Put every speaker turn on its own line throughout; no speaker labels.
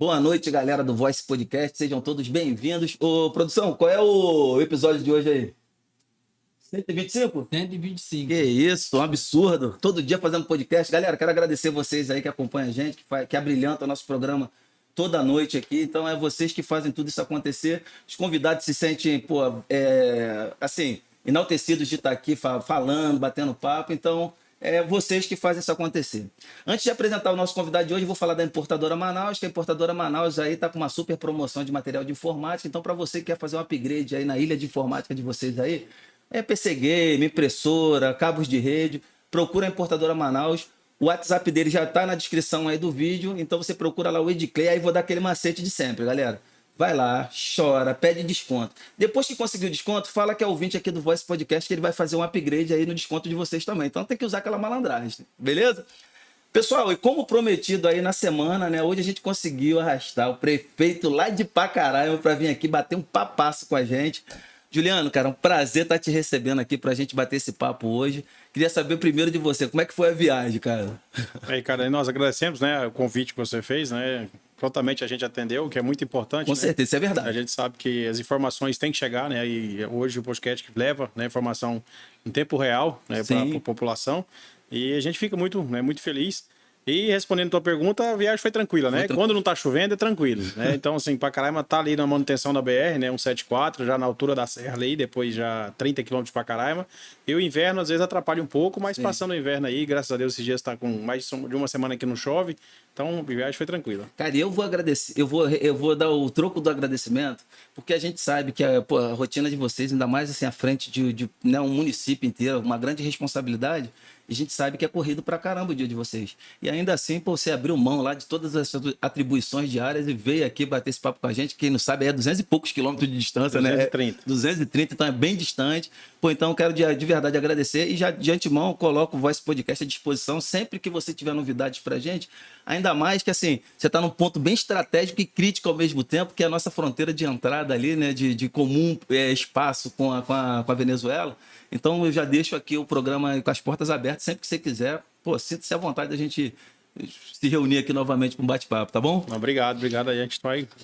Boa noite, galera do Voice Podcast. Sejam todos bem-vindos. Ô, produção, qual é o episódio de hoje aí? 125?
125.
Que isso, um absurdo. Todo dia fazendo podcast. Galera, quero agradecer vocês aí que acompanham a gente, que abrilhantam o nosso programa toda noite aqui. Então, é vocês que fazem tudo isso acontecer. Os convidados se sentem, assim, enaltecidos de estar aqui falando, batendo papo. Então, é vocês que fazem isso acontecer. Antes de apresentar o nosso convidado de hoje, eu vou falar da Importadora Manaus, que a Importadora Manaus aí está com uma super promoção de material de informática. Então, para você que quer fazer um upgrade aí na ilha de informática de vocês aí, PC Game, impressora, cabos de rede, procura a Importadora Manaus. O WhatsApp dele já está na descrição aí do vídeo, então você procura lá o Edclay, aí vou dar aquele macete de sempre, galera. Vai lá, chora, pede desconto. Depois que conseguir o desconto, fala que é ouvinte aqui do Voice Podcast, que ele vai fazer um upgrade aí no desconto de vocês também. Então tem que usar aquela malandragem, beleza? Pessoal, e como prometido aí na semana, né? Hoje a gente conseguiu arrastar o prefeito lá de Pacaraima para vir aqui bater um papasso com a gente. Juliano, cara, um prazer estar te recebendo aqui pra gente bater esse papo hoje. Queria saber primeiro de você, como é que foi a viagem, cara?
Aí, cara, nós agradecemos, né, o convite que você fez, né? Prontamente a gente atendeu, o que é muito importante.
Com
né?
certeza, isso é verdade.
A gente sabe que as informações têm que chegar, né? E hoje o podcast que leva, né, informação em tempo real, né, para a população. E a gente fica muito, né, muito feliz. E respondendo a tua pergunta, a viagem foi tranquila, né? Quando não tá chovendo, é tranquilo, né? Então, assim, Pacaraima tá ali na manutenção da BR, né? 174, já na altura da serra ali, depois já 30 km de Pacaraima. E o inverno, às vezes, atrapalha um pouco, mas passando o inverno aí, graças a Deus, esses dias tá com mais de uma semana que não chove. Então, a viagem foi tranquila.
Cara, eu vou agradecer, eu vou dar o troco do agradecimento, porque a gente sabe que a rotina de vocês, ainda mais assim, à frente de né, um município inteiro, uma grande responsabilidade, e a gente sabe que é corrido pra caramba o dia de vocês. E ainda assim, pô, você abriu mão lá de todas as atribuições diárias e veio aqui bater esse papo com a gente. Quem não sabe, é 200 e poucos quilômetros de distância,
230.
né? 230, então é bem distante. Pô, então eu quero de verdade agradecer e já de antemão eu coloco o Voice Podcast à disposição sempre que você tiver novidades pra gente. Ainda mais que, assim, você está num ponto bem estratégico e crítico ao mesmo tempo, que é a nossa fronteira de entrada ali, né, de comum espaço com a Venezuela. Então, eu já deixo aqui o programa com as portas abertas, sempre que você quiser. Pô, sinta-se à vontade da gente se reunir aqui novamente para um bate-papo, tá bom?
Obrigado. A gente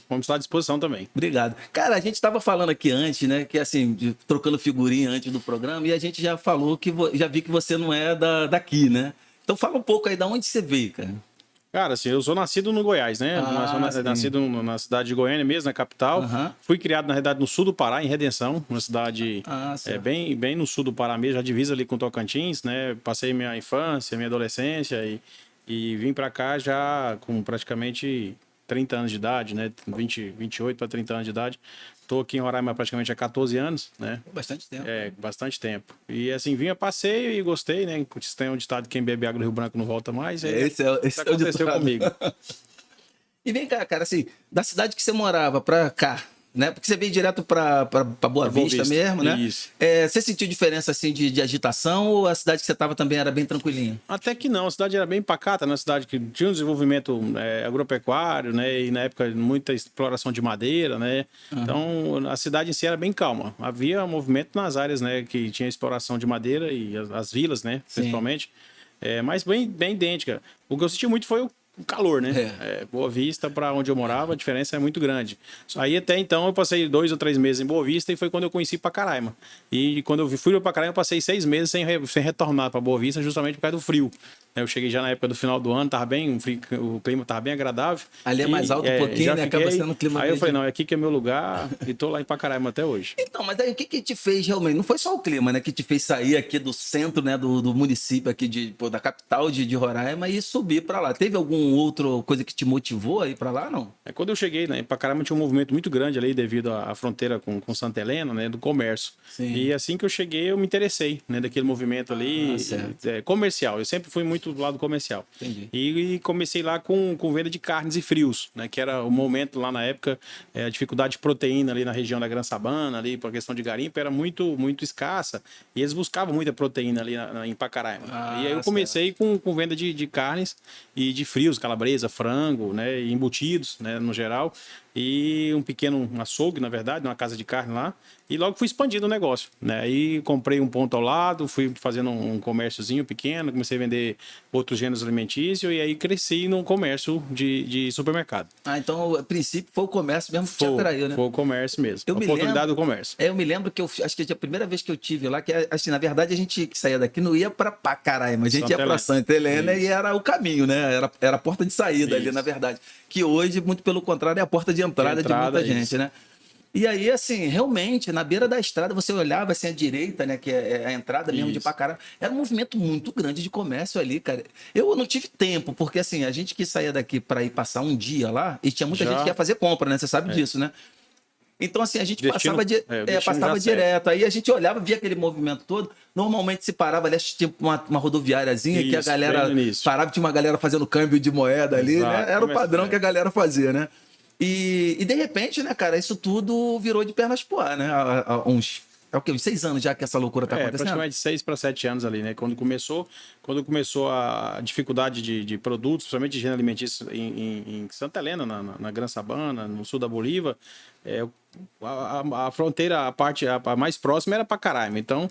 vamos estar à disposição também.
Obrigado. Cara, a gente estava falando aqui antes, né, que assim, trocando figurinha antes do programa, e a gente já falou que, já vi que você não é daqui, né? Então, fala um pouco aí, da onde você veio, cara?
Cara, assim, eu sou nascido no Goiás, né? Nascido na cidade de Goiânia mesmo, na capital. Fui criado, na realidade, no sul do Pará, em Redenção, uma cidade bem no sul do Pará mesmo, já divisa ali com Tocantins, né? Passei minha infância, minha adolescência e vim pra cá já com praticamente 30 anos de idade, né? 28 para 30 anos de idade. Tô aqui em Roraima praticamente há 14 anos, né?
Bastante tempo.
Bastante tempo. E assim, vim a passeio e gostei, né? Tem um ditado: quem bebe água do Rio Branco não volta mais.
Esse
aconteceu comigo.
E vem cá, cara, assim, da cidade que você morava pra cá, né? Porque você veio direto pra Boa Vista mesmo, né?
Isso.
Você sentiu diferença, assim, de agitação ou a cidade que você tava também era bem tranquilinha?
Até que não, a cidade era bem pacata, né? Uma cidade que tinha um desenvolvimento agropecuário, né? E na época muita exploração de madeira, né? Então a cidade em si era bem calma. Havia movimento nas áreas, né? Que tinha exploração de madeira e as vilas, né? Principalmente. Mas bem idêntica. O que eu senti muito foi o calor, né? Boa Vista para onde eu morava, a diferença é muito grande. Aí até então eu passei 2 ou 3 meses em Boa Vista e foi quando eu conheci Pacaraima. E quando eu fui para Pacaraima, eu passei 6 meses sem retornar para Boa Vista, justamente por causa do frio. Eu cheguei já na época do final do ano, tava bem, o clima estava bem agradável.
Ali é mais alto um pouquinho, né? Acaba sendo um clima.
Aí eu falei, não, é aqui que é meu lugar e tô lá em Pacaraima até hoje.
Então, mas aí o que te fez realmente? Não foi só o clima, né? Que te fez sair aqui do centro, né? Do município aqui, da capital de Roraima e subir para lá. Teve alguma outra coisa que te motivou a ir para lá, não?
Quando eu cheguei, né, em Pacaraima tinha um movimento muito grande ali devido à fronteira com Santa Helena, né, do comércio.
Sim.
E assim que eu cheguei, eu me interessei, né, daquele movimento ali comercial. Eu sempre fui muito do lado comercial.
Entendi.
E comecei lá com venda de carnes e frios, né, que era o momento lá na época, a dificuldade de proteína ali na região da Gran Sabana, ali por questão de garimpo, era muito escassa. E eles buscavam muita proteína ali em Pacaraima. E aí eu comecei com venda de carnes e de frios, calabresa, frango, né, embutidos, né, no geral. e um pequeno açougue, na verdade, uma casa de carne lá, e logo fui expandindo o negócio, né? Aí comprei um ponto ao lado, fui fazendo um comérciozinho pequeno, comecei a vender outros gêneros alimentícios e aí cresci num comércio de supermercado.
Ah, então, a princípio, foi o comércio mesmo que te
Foi,
atraiu, né?
foi o comércio mesmo,
Eu
a
me
oportunidade
lembro,
do comércio.
eu me lembro que eu acho que a primeira vez que eu tive lá, que assim, na verdade a gente que saía daqui não ia para Pacaraima, a gente ia
Santa
para
Helena.
Santa Helena e
Isso.
era o caminho, né? Era a porta de saída ali, na
Isso.
verdade. Que hoje, muito pelo contrário, é a porta de entrada de muita gente,
Isso.
né? E aí, assim, realmente, na beira da estrada, você olhava assim à direita, né? Que é a entrada mesmo de
Isso.
Pacaraima. Era um movimento muito grande de comércio ali, cara. Eu não tive tempo, porque assim, a gente que saía daqui para ir passar um dia lá, e tinha muita gente que ia
Já,
fazer compra, né? Você sabe
é,
disso, né? Então, assim, a gente
destino, o destino já
passava
serve.
direto. Aí a gente olhava, via aquele movimento todo. Normalmente se parava ali, tinha uma rodoviáriazinha que a
Isso, bem no
galera
início.
parava, tinha uma galera fazendo câmbio de moeda ali, né?
Exato.
Era o padrão
É.
que a galera fazia, né? E de repente, né, cara, isso tudo virou de pernas pro ar, né? Há uns. É o quê? Uns 6 anos já que essa loucura tá acontecendo?
Praticamente 6 para 7 anos ali, né? Quando começou a dificuldade de produtos, principalmente de gênero alimentício em Santa Helena, na Gran Sabana, no sul da Bolívia, a fronteira, a mais próxima era Pacaraima. Então,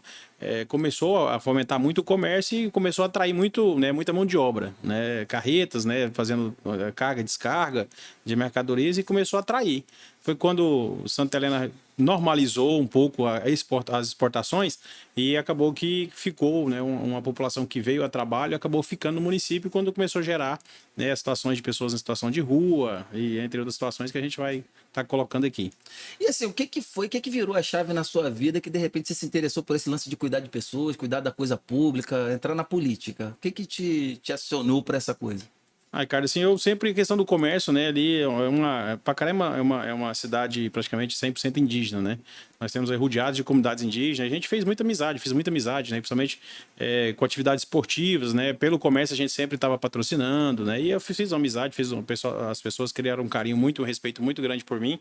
começou a fomentar muito o comércio e começou a atrair muito, né, muita mão de obra, né? Carretas, né? Fazendo carga, descarga de mercadorias e começou a atrair. Foi quando Santa Helena normalizou um pouco as exportações e acabou que ficou, né, uma população que veio a trabalho acabou ficando no município quando começou a gerar, né, situações de pessoas em situação de rua e entre outras situações que a gente vai estar colocando aqui.
E assim, o que que foi, o que que virou a chave na sua vida que de repente você se interessou por esse lance de cuidar de pessoas, cuidar da coisa pública, entrar na política? O que que te acionou para essa coisa?
Ricardo, assim, eu sempre, questão do comércio, né, ali, Pacaraima é uma cidade praticamente 100% indígena, né? Nós temos aí rodeados de comunidades indígenas, a gente fiz muita amizade, né, principalmente com atividades esportivas, né, pelo comércio a gente sempre estava patrocinando, né, e eu fiz uma amizade, as pessoas criaram um carinho muito, um respeito muito grande por mim,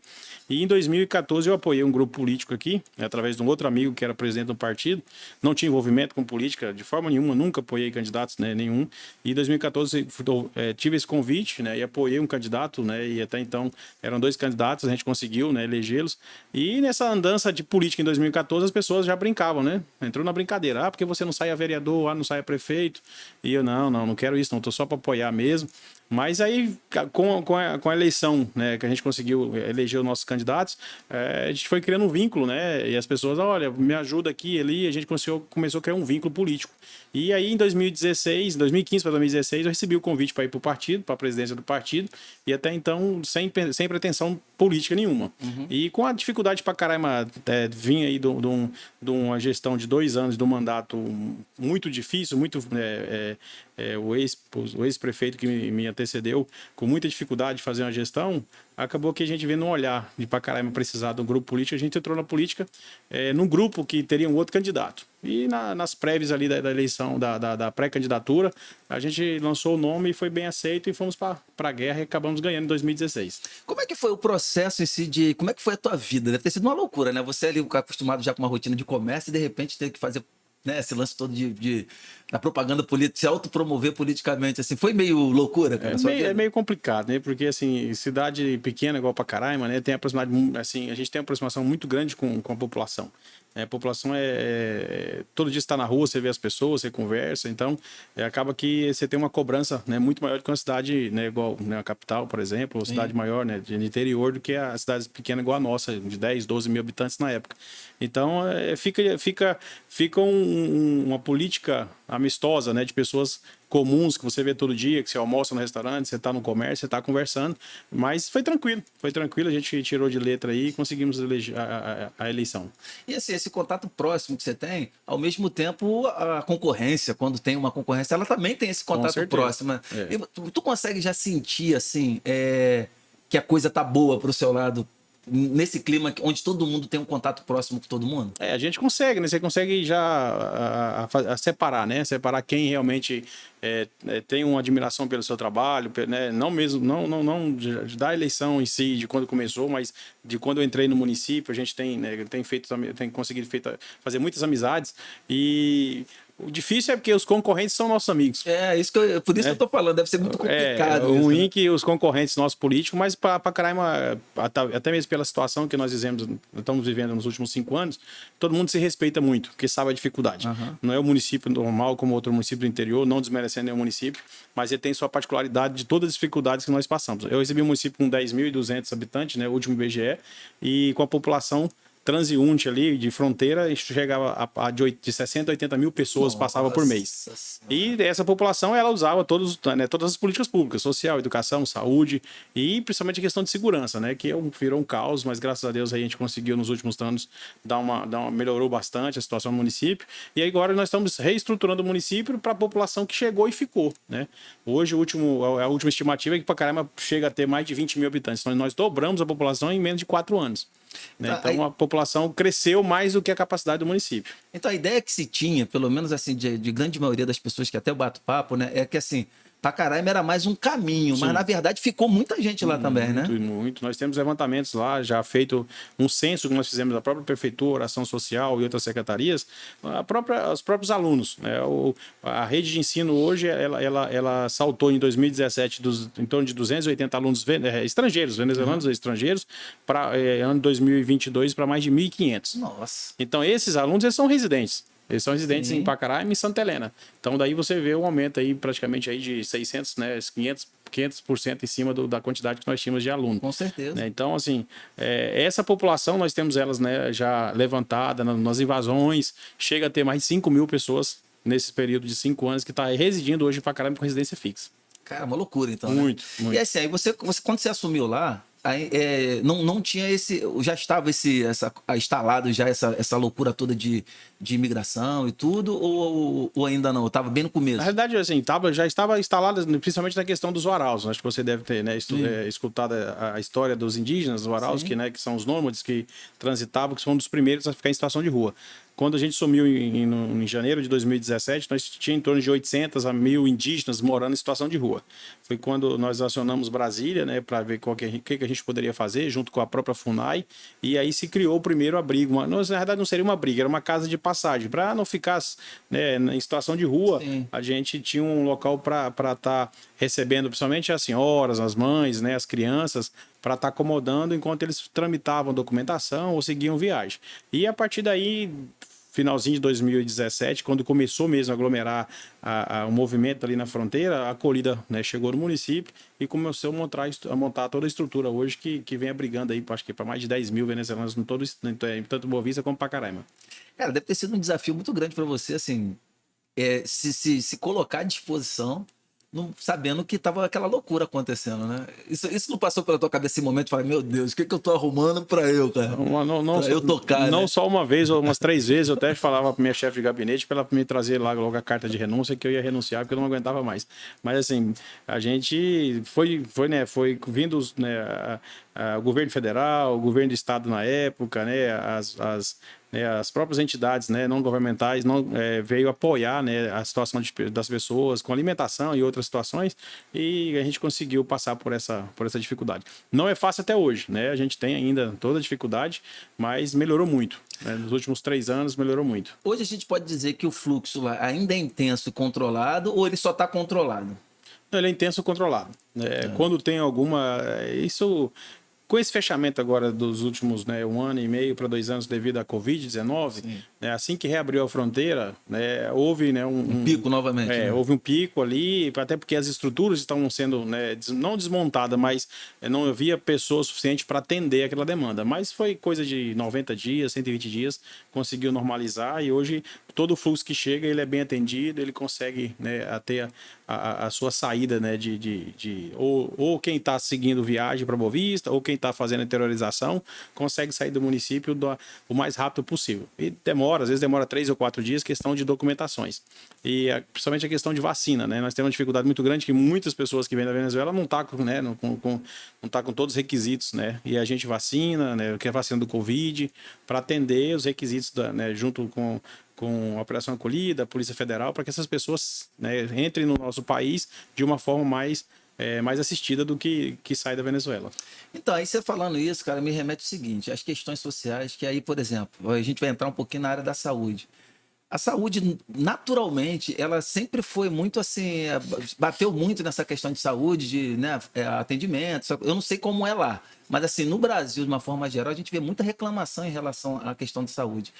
e em 2014 eu apoiei um grupo político aqui, né, através de um outro amigo que era presidente do partido, não tinha envolvimento com política de forma nenhuma, nunca apoiei candidatos, né, nenhum, e em 2014 tive esse convite, né, e apoiei um candidato, né, e até então eram 2 candidatos, a gente conseguiu, né, elegê-los, e nessa andança de política em 2014 as pessoas já brincavam, né, entrou na brincadeira, porque você não sai a vereador, não sai a prefeito, e eu não quero isso, não, tô só para apoiar mesmo. Mas aí, com a eleição, né, que a gente conseguiu eleger os nossos candidatos, a gente foi criando um vínculo, né? E as pessoas, olha, me ajuda aqui, ali, a gente começou a criar um vínculo político. E aí, em 2015 para 2016, eu recebi o convite para ir para o partido, para a presidência do partido, e até então, sem pretensão política nenhuma. E com a dificuldade para Caraima vinha aí de uma gestão de 2 anos, de um mandato muito difícil, o ex-prefeito que me antecedeu, com muita dificuldade de fazer uma gestão, acabou que a gente vendo um olhar de Pacaraima precisar de um grupo político, a gente entrou na política num grupo que teria um outro candidato. E nas prévias ali da eleição, da pré-candidatura, a gente lançou o nome e foi bem aceito e fomos para a guerra e acabamos ganhando em 2016.
Como é que foi o processo em si de. Como é que foi a tua vida? Deve ter sido uma loucura, né? Você ali acostumado já com uma rotina de comércio e de repente ter que fazer, né, esse lance todo da propaganda política, se autopromover politicamente, assim. Foi meio loucura, cara, na sua vida?
É meio complicado, né? Porque, assim, cidade pequena igual Pacaraima, né? Assim, a gente tem uma aproximação muito grande com a população. A população todo dia está na rua, você vê as pessoas, você conversa, então acaba que você tem uma cobrança, né, muito maior do que uma cidade, né, igual, né, a capital, por exemplo, ou cidade maior, né, de interior, do que a cidade pequena igual a nossa, de 10, 12 mil habitantes na época. Então fica uma política amistosa, né, de pessoas comuns que você vê todo dia, que você almoça no restaurante, você está no comércio, você está conversando, mas foi tranquilo, a gente tirou de letra aí e conseguimos eleger a eleição.
E assim, esse contato próximo que você tem, ao mesmo tempo, a concorrência, quando tem uma concorrência, ela também tem esse
Com
contato
certeza.
próximo. E tu consegue já sentir, assim, que a coisa tá boa pro seu lado, nesse clima onde todo mundo tem um contato próximo com todo mundo?
A gente consegue, né? Você consegue já a separar, né? Separar quem realmente tem uma admiração pelo seu trabalho, né? Não mesmo, não da eleição em si, de quando começou, mas de quando eu entrei no município, a gente tem, né, tem conseguido fazer muitas amizades e O difícil é porque os concorrentes são nossos amigos.
Isso por isso que eu tô falando, deve ser muito complicado.
O ruim que os concorrentes nossos políticos, mas para Caraima, até mesmo pela situação que nós estamos vivendo nos últimos 5 anos, todo mundo se respeita muito, porque sabe a dificuldade. Não é o município normal como outro município do interior, não desmerecendo nenhum município, mas ele tem sua particularidade de todas as dificuldades que nós passamos. Eu recebi um município com 10.200 habitantes, né, o último IBGE, e com a população transeunte ali de fronteira, isso chegava de 60 a 80 mil pessoas passavam por mês. E essa população, ela usava todas as políticas públicas, social, educação, saúde e principalmente a questão de segurança, né, que virou um caos, mas graças a Deus aí a gente conseguiu nos últimos anos melhorou bastante a situação do município. E agora nós estamos reestruturando o município para a população que chegou e ficou, né? Hoje a última estimativa é que Pacaraima chega a ter mais de 20 mil habitantes. Então nós dobramos a população em menos de 4 anos. Né? Então a população cresceu mais do que a capacidade do município.
Então a ideia que se tinha, pelo menos assim, de grande maioria das pessoas que até eu bato papo, né, é que assim, Pacaraima era mais um caminho, mas na verdade ficou muita gente lá também, né?
Muito. Nós temos levantamentos lá, já feito um censo que nós fizemos da própria prefeitura, ação social e outras secretarias, os próprios alunos, né? A rede de ensino hoje, ela saltou em 2017 em torno de 280 alunos estrangeiros, venezuelanos estrangeiros, para ano 2022 para mais de 1.500.
Nossa.
Então esses alunos, eles são residentes. Eles são residentes em Pacaraima e em Santa Helena. Então, daí você vê um aumento aí praticamente aí de 600, né, 500% em cima da quantidade que nós tínhamos de alunos.
Com certeza.
Né? Então, assim, essa população, nós temos elas, né, já levantada nas invasões, chega a ter mais de 5 mil pessoas nesse período de 5 anos que está residindo hoje em Pacaraima com residência fixa.
Cara, uma loucura, então.
Muito,
né?
muito.
E assim, aí você, quando você assumiu lá, aí, não tinha já estava instalado já essa loucura toda de imigração e tudo, ou ainda não? Estava bem no começo?
Na realidade, assim, já estava instalada, principalmente na questão dos waraus. Acho que você deve ter, né, escutado a história dos indígenas, os waraus, que são os nômades que transitavam, que são um dos primeiros a ficar em situação de rua. Quando a gente sumiu em janeiro de 2017, nós tínhamos em torno de 800 a 1.000 indígenas morando em situação de rua. Foi quando nós acionamos Brasília, né, para ver o que a gente poderia fazer, junto com a própria FUNAI, e aí se criou o primeiro abrigo. Na verdade, não seria uma briga, era uma casa de passagem. Para não ficar, né, em situação de rua, a gente tinha um local para estar recebendo, principalmente as senhoras, as mães, né, as crianças, para estar acomodando enquanto eles tramitavam documentação ou seguiam viagem. E a partir daí, finalzinho de 2017, quando começou mesmo a aglomerar o movimento ali na fronteira, a acolhida, né, chegou no município e começou a montar toda a estrutura hoje que vem abrigando aí, acho que para mais de 10 mil venezuelanos tanto Boa Vista como Pacaraima.
Cara, deve ter sido um desafio muito grande para você, assim, se colocar à disposição, sabendo que tava aquela loucura acontecendo, né? Isso não passou pela tua cabeça esse momento? Falei, meu Deus, o que eu tô arrumando pra eu, cara? Pra eu tocar,
não
né?
só uma vez, ou umas 3 vezes, eu até falava pra minha chefe de gabinete pra ela me trazer lá logo a carta de renúncia, que eu ia renunciar, porque eu não aguentava mais. Mas, assim, a gente foi vindo, né, o governo federal, o governo do estado na época, né, as próprias entidades, né, não governamentais veio apoiar, né, a situação das pessoas com alimentação e outras situações, e a gente conseguiu passar por essa dificuldade. Não é fácil até hoje, né? A gente tem ainda toda a dificuldade, mas melhorou muito. Né? Nos últimos 3 anos melhorou muito.
Hoje a gente pode dizer que o fluxo lá ainda é intenso e controlado, ou ele só está controlado?
Não, ele é intenso e controlado. Quando tem alguma... Com esse fechamento agora dos últimos 1 ano e meio para 2 anos devido à Covid-19, né, assim que reabriu a fronteira, né, houve um
pico novamente. Né?
Houve um pico ali, até porque as estruturas estavam sendo, né, não desmontadas, mas não havia pessoas suficientes para atender aquela demanda. Mas foi coisa de 90 dias, 120 dias, conseguiu normalizar e hoje todo o fluxo que chega ele é bem atendido, ele consegue, né, ter a sua saída, né, ou quem está seguindo viagem para Boa Vista, ou quem está fazendo interiorização, consegue sair do município o mais rápido possível. E às vezes demora 3 ou 4 dias, questão de documentações. E principalmente a questão de vacina, né? Nós temos uma dificuldade muito grande que muitas pessoas que vêm da Venezuela não estão com todos os requisitos, né? E a gente vacina, né, que é a vacina do Covid, para atender os requisitos né, junto com a Operação Acolhida, a Polícia Federal, para que essas pessoas, né, entrem no nosso país de uma forma mais assistida do que sai da Venezuela.
Então, aí você falando isso, cara, me remete ao seguinte, as questões sociais, que aí, por exemplo, a gente vai entrar um pouquinho na área da saúde. A saúde, naturalmente, ela sempre foi muito assim, bateu muito nessa questão de saúde, de, né, atendimento. Eu não sei como é lá, mas assim, no Brasil, de uma forma geral, a gente vê muita reclamação em relação à questão de saúde.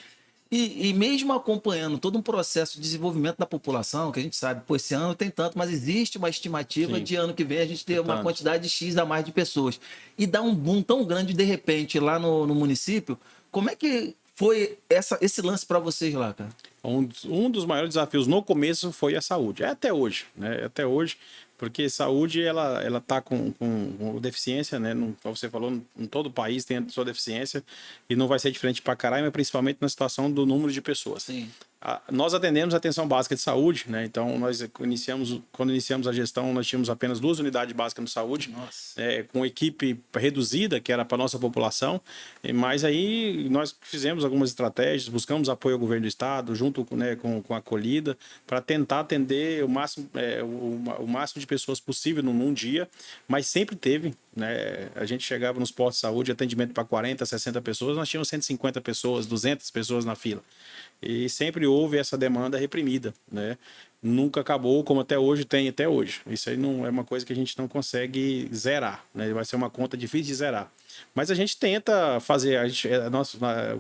E mesmo acompanhando todo um processo de desenvolvimento da população, que a gente sabe, pô, esse ano tem tanto, mas existe uma estimativa
Sim,
de ano que vem a gente ter uma
tanto.
quantidade X a mais de pessoas. E dá um boom tão grande de repente lá no município. Como é que foi esse lance para vocês lá, cara?
Um dos maiores desafios no começo foi a saúde. É até hoje, né? É até hoje, porque saúde ela tá com deficiência, né? Como você falou, em todo o país tem a sua deficiência e não vai ser diferente para caralho, mas principalmente na situação do número de pessoas.
Sim.
Nós atendemos a atenção básica de saúde, né? Então, quando iniciamos a gestão, nós tínhamos apenas 2 unidades básicas de saúde, com equipe reduzida, que era para a nossa população. Mas aí nós fizemos algumas estratégias, buscamos apoio ao governo do estado, junto né, com a acolhida, para tentar atender o máximo de pessoas possível num dia, mas sempre teve. Né? A gente chegava nos postos de saúde, atendimento para 40, 60 pessoas, nós tínhamos 150 pessoas, 200 pessoas na fila. E sempre houve essa demanda reprimida, né? Nunca acabou, como até hoje tem até hoje. Isso aí não é uma coisa que a gente não consegue zerar, né? Vai ser uma conta difícil de zerar. Mas a gente tenta fazer,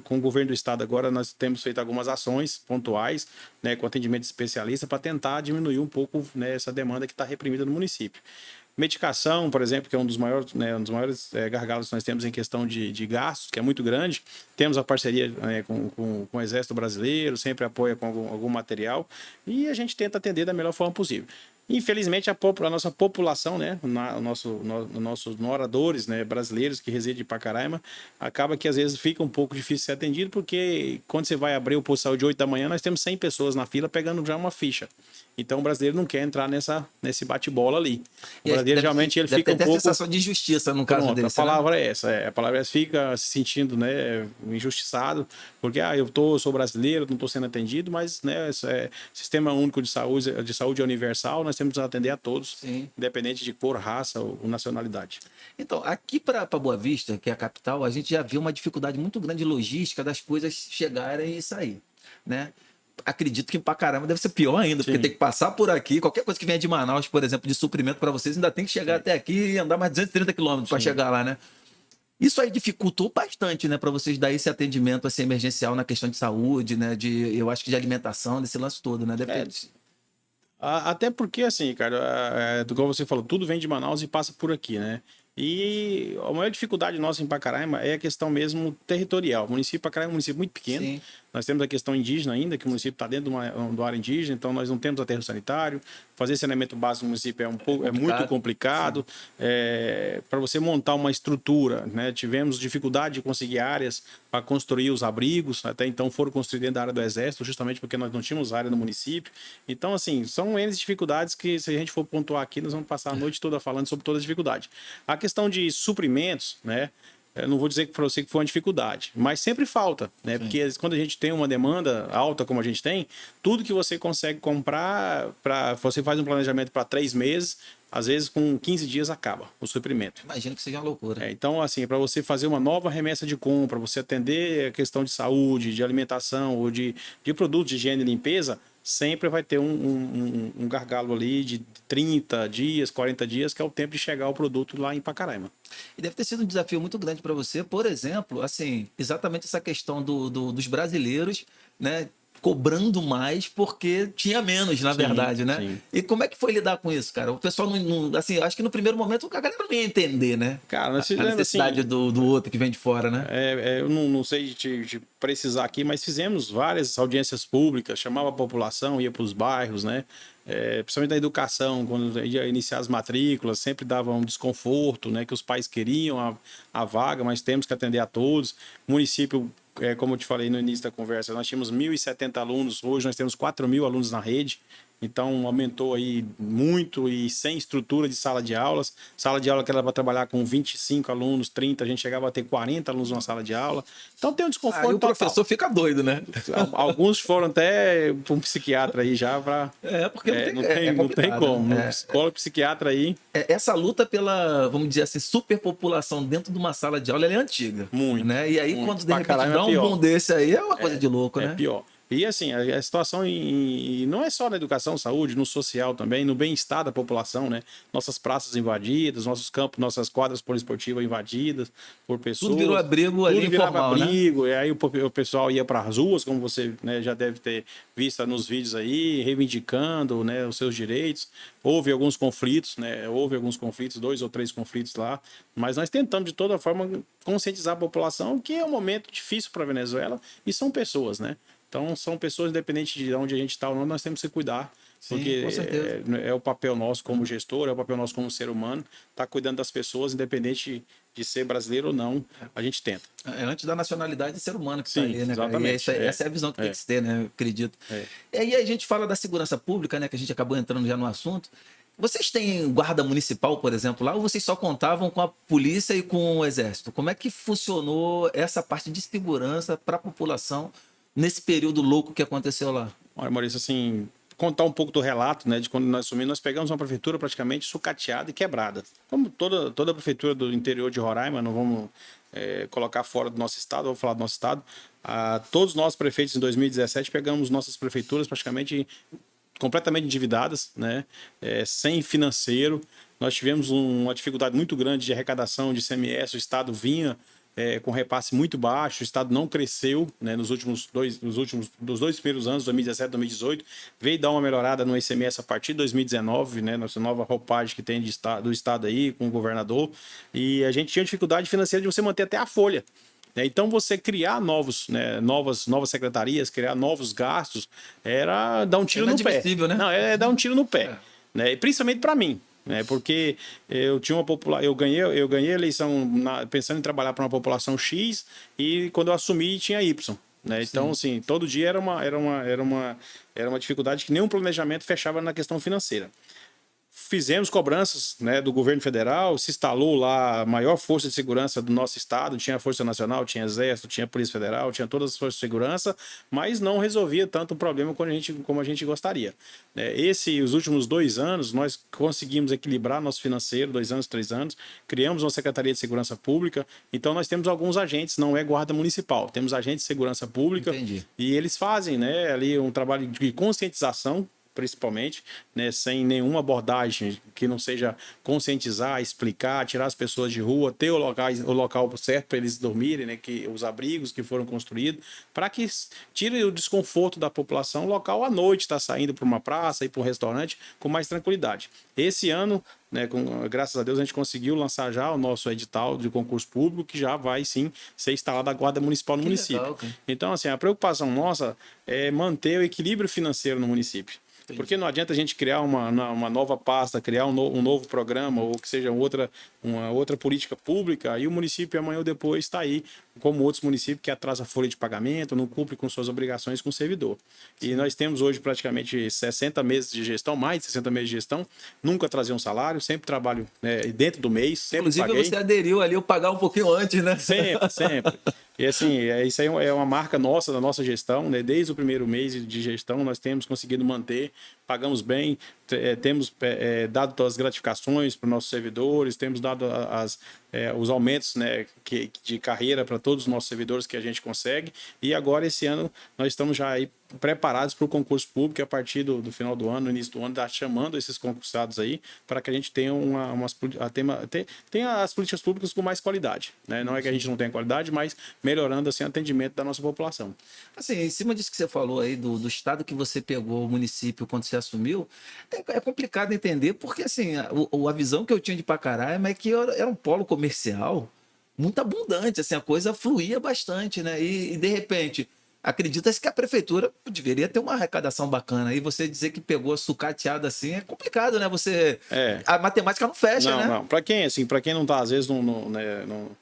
com o governo do estado agora, nós temos feito algumas ações pontuais, né, com atendimento especialista, para tentar diminuir um pouco, né, essa demanda que está reprimida no município. Medicação, por exemplo, que é um dos maiores, né, gargalos que nós temos em questão de gastos, que é muito grande. Temos a parceria com o Exército Brasileiro, sempre apoia com algum material, e a gente tenta atender da melhor forma possível. Infelizmente, a nossa população, né, nossos moradores, né, brasileiros que residem em Pacaraima, acaba que às vezes fica um pouco difícil ser atendido, porque quando você vai abrir o posto de saúde 8 da manhã, nós temos 100 pessoas na fila pegando já uma ficha. Então o brasileiro não quer entrar nesse bate-bola ali. O brasileiro geralmente ele fica um pouco...
Tem a sensação de injustiça no caso dele.
A palavra é essa. A palavra é fica se sentindo, né, injustiçado, porque sou brasileiro, não estou sendo atendido, mas né, sistema único de saúde universal, nós temos que atender a todos, sim, independente de cor, raça ou nacionalidade.
Então, aqui para Boa Vista, que é a capital, a gente já viu uma dificuldade muito grande de logística das coisas chegarem e sair, né? Acredito que pra caramba deve ser pior ainda, porque tem que passar por aqui. Qualquer coisa que venha de Manaus, por exemplo, de suprimento para vocês, ainda tem que chegar até aqui e andar mais 230 quilômetros para chegar lá, né? Isso aí dificultou bastante, né, para vocês dar esse atendimento assim, emergencial na questão de saúde, né? Eu acho que de alimentação, desse lance todo, né? Deve ter...
Até porque, assim, cara, como você falou, tudo vem de Manaus e passa por aqui, né? E a maior dificuldade nossa em Pacaraima é a questão mesmo territorial. O município de Pacaraima é um município muito pequeno. Sim. Nós temos a questão indígena ainda, que o município está dentro de uma área indígena, então nós não temos aterro sanitário. Fazer saneamento básico no município é muito complicado. Para você montar uma estrutura, né? Tivemos dificuldade de conseguir áreas para construir os abrigos. Até então foram construídos dentro da área do Exército, justamente porque nós não tínhamos área no município. Então, assim, são N dificuldades que, se a gente for pontuar aqui, nós vamos passar a noite toda falando sobre toda a dificuldade. A questão de suprimentos, né? Eu não vou dizer para você que foi uma dificuldade, mas sempre falta, né? Sim. Porque quando a gente tem uma demanda alta como a gente tem, tudo que você consegue comprar, você faz um planejamento para 3 meses, às vezes com 15 dias acaba o suprimento.
Imagino que seja uma loucura.
Então, assim, para você fazer uma nova remessa de compra, você atender a questão de saúde, de alimentação ou de produtos de higiene e limpeza, sempre vai ter um gargalo ali de 30 dias, 40 dias, que é o tempo de chegar o produto lá em Pacaraima.
E deve ter sido um desafio muito grande para você, por exemplo, assim, exatamente essa questão dos brasileiros, né, cobrando mais porque tinha menos, na verdade, né? Sim. E como é que foi lidar com isso, cara? O pessoal não assim, acho que no primeiro momento a galera não ia entender, né?
Cara, nós
a necessidade
assim,
do outro que vem de fora, né?
Eu não sei te precisar aqui, mas fizemos várias audiências públicas, chamava a população, ia para os bairros, né? Principalmente na educação, quando ia iniciar as matrículas, sempre dava um desconforto, né? Que os pais queriam a vaga, mas temos que atender a todos. O município, como eu te falei no início da conversa, nós tínhamos 1.070 alunos, hoje nós temos 4.000 alunos na rede. Então, aumentou aí muito e sem estrutura de sala de aulas. Sala de aula que era para trabalhar com 25 alunos, 30, a gente chegava a ter 40 alunos numa sala de aula. Então, tem um desconforto total.
O professor fica doido, né?
Alguns foram até para um psiquiatra aí já para...
porque
não tem como. Psicólogo, psiquiatra aí...
Essa luta pela, vamos dizer assim, superpopulação dentro de uma sala de aula, ela é antiga.
Muito.
Né? E aí,
muito.
quando de repente dá um boom desse aí, é uma coisa de louco, né?
É pior. E assim, a situação não é só na educação, saúde, no social também, no bem-estar da população, né? Nossas praças invadidas, nossos campos, nossas quadras poliesportivas invadidas por
Tudo virou
pessoas.
abrigo ali
Tudo virava
informal, né?
abrigo, e aí o pessoal ia para as ruas, como você, né, já deve ter visto nos vídeos aí, reivindicando, né, os seus direitos. Houve alguns conflitos, né? Houve alguns conflitos, 2 ou 3 conflitos lá, mas nós tentamos de toda forma conscientizar a população que é um momento difícil para a Venezuela e são pessoas, né? Então, são pessoas, independente de onde a gente está ou não, nós temos que cuidar,
Sim,
porque
com certeza.
é o papel nosso como gestor, é o papel nosso como ser humano, estar cuidando das pessoas, independente de ser brasileiro ou não, a gente tenta.
É antes da nacionalidade, é ser humano que está
Sim,
ali, né, cara? E
exatamente.
essa é a visão que tem que se ter, né? Eu acredito. E aí a gente fala da segurança pública, né? Que a gente acabou entrando já no assunto. Vocês têm guarda municipal, por exemplo, lá, ou vocês só contavam com a polícia e com o exército? Como é que funcionou essa parte de segurança para a população nesse período louco que aconteceu lá?
Olha, Maurício, assim, contar um pouco do relato, né, de quando nós assumimos, nós pegamos uma prefeitura praticamente sucateada e quebrada. Como toda prefeitura do interior de Roraima, não vamos colocar fora do nosso estado, vou falar do nosso estado. Todos nós prefeitos em 2017 pegamos nossas prefeituras praticamente completamente endividadas, né, sem financeiro. Nós tivemos uma dificuldade muito grande de arrecadação de ICMS, o estado vinha com repasse muito baixo, o estado não cresceu, né, dos 2 primeiros anos, 2017 e 2018, veio dar uma melhorada no ICMS a partir de 2019, né, nossa nova roupagem que tem do estado aí, com o governador, e a gente tinha dificuldade financeira de você manter até a folha. Então, você criar novas secretarias, criar novos gastos, era dar um tiro no pé.
Né?
Não, é dar um tiro no pé. Né? E principalmente para mim. Né? Porque eu tinha eu ganhei a eleição pensando em trabalhar para uma população X e quando eu assumi tinha Y. Né? Então, assim, todo dia era uma dificuldade que nenhum planejamento fechava na questão financeira. Fizemos cobranças, né, do governo federal, se instalou lá a maior força de segurança do nosso estado, tinha a Força Nacional, tinha Exército, tinha Polícia Federal, tinha todas as forças de segurança, mas não resolvia tanto o problema como a gente gostaria. Os últimos 2 anos, nós conseguimos equilibrar nosso financeiro, 2 anos, 3 anos, criamos uma Secretaria de Segurança Pública, então nós temos alguns agentes, não é guarda municipal, temos agentes de segurança pública.
Entendi.
E eles fazem, né, ali um trabalho de conscientização, principalmente, né, sem nenhuma abordagem que não seja conscientizar, explicar, tirar as pessoas de rua, ter o local certo para eles dormirem, né, os abrigos que foram construídos, para que tire o desconforto da população local à noite, está saindo para uma praça, ir para um restaurante com mais tranquilidade. Esse ano, né, graças a Deus, a gente conseguiu lançar já o nosso edital de concurso público, que já vai, sim, ser instalada a Guarda Municipal no município. Legal, então, assim, a preocupação nossa é manter o equilíbrio financeiro no município. Entendi. Porque não adianta a gente criar uma nova pasta, criar um novo programa, ou que seja uma outra política pública, e o município amanhã ou depois está aí, como outros municípios que atrasa a folha de pagamento, não cumpre com suas obrigações com o servidor. Sim. E nós temos hoje praticamente 60 meses de gestão, mais de 60 meses de gestão, nunca trazia um salário, sempre trabalho, né, dentro do mês, sempre
Inclusive
paguei.
Você aderiu ali, eu pagar um pouquinho antes, né?
Sempre, sempre. E assim, isso aí é uma marca nossa, da nossa gestão, né? Desde o primeiro mês de gestão, nós temos conseguido manter, pagamos bem, temos dado as gratificações para os nossos servidores, temos dado os aumentos, né, de carreira para todos os nossos servidores que a gente consegue. E agora, esse ano, nós estamos já aí preparados para o concurso público, e a partir do final do ano, no início do ano, está chamando esses concursados aí para que a gente tenha tenha as políticas públicas com mais qualidade. Né? Não é que a gente não tenha qualidade, mas melhorando assim, o atendimento da nossa população.
Assim, em cima disso que você falou aí, do estado que você pegou, o município, quando você assumiu, é complicado entender, porque assim, a visão que eu tinha de Pacaraima é que era um polo comercial muito abundante, assim, a coisa fluía bastante, né? E de repente, acredita-se que a prefeitura deveria ter uma arrecadação bacana. E você dizer que pegou sucateado assim é complicado, né? A matemática não fecha, né?
Não. Para quem não tá, às vezes, não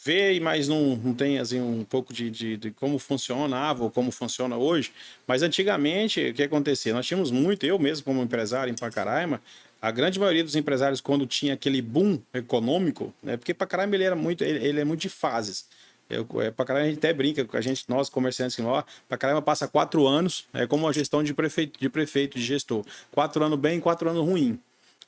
vê, mas não tem assim, um pouco de como funcionava ou como funciona hoje. Mas antigamente, o que acontecia? Nós tínhamos muito, eu mesmo como empresário em Pacaraima, a grande maioria dos empresários, quando tinha aquele boom econômico, né, porque Pacaraima ele é muito de fases. Pacaraima a gente até brinca, nós comerciantes lá, Pacaraima passa 4 anos, como a gestão de prefeito, de gestor. 4 anos bem, 4 anos ruim.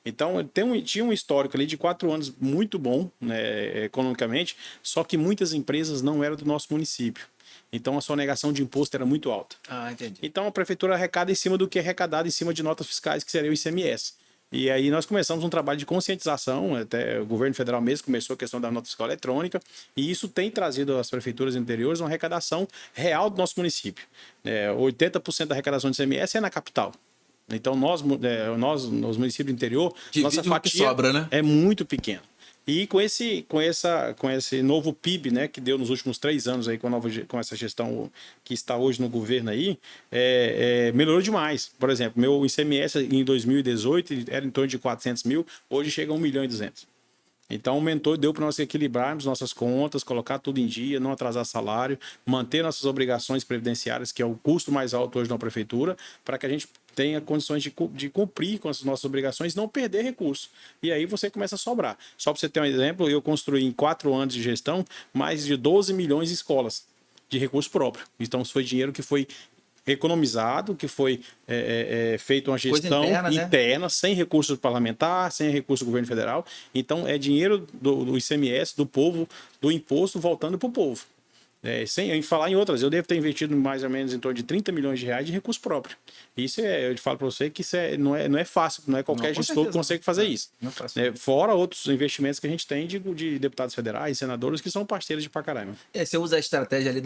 Então, tinha um histórico ali de 4 anos muito bom, né, economicamente, só que muitas empresas não eram do nosso município. Então a sonegação de imposto era muito alta.
Ah, entendi.
Então a prefeitura arrecada em cima do que é arrecadado em cima de notas fiscais, que seria o ICMS. E aí nós começamos um trabalho de conscientização, até o governo federal mesmo começou a questão da nota fiscal eletrônica, e isso tem trazido às prefeituras interiores uma arrecadação real do nosso município. 80% da arrecadação de ICMS é na capital. Então nós nos municípios do interior,
Divide
nossa
o que
fatia
sobra, né?
é muito pequena. E com esse novo PIB, né, que deu nos últimos 3 anos aí com essa gestão que está hoje no governo aí, melhorou demais. Por exemplo, meu ICMS em 2018 era em torno de 400 mil, hoje chega a 1.200.000. Então aumentou, deu para nós equilibrarmos nossas contas, colocar tudo em dia, não atrasar salário, manter nossas obrigações previdenciárias, que é o custo mais alto hoje na prefeitura, para que a gente tenha condições de cumprir com as nossas obrigações e não perder recursos. E aí você começa a sobrar. Só para você ter um exemplo, eu construí em 4 anos de gestão mais de 12 milhões de escolas de recurso próprio. Então isso foi dinheiro que foi economizado, que foi feita uma gestão interna, né? Sem recurso parlamentar, sem recurso do governo federal. Então é dinheiro do ICMS, do povo, do imposto voltando para o povo. Sem falar em outras, eu devo ter investido mais ou menos em torno de 30 milhões de reais de recurso próprio. Isso eu falo para você que isso não é fácil, não é qualquer gestor que consegue fazer isso. Fora outros investimentos que a gente tem de deputados federais, senadores que são parceiros de Pacaraima.
Você usa a estratégia ali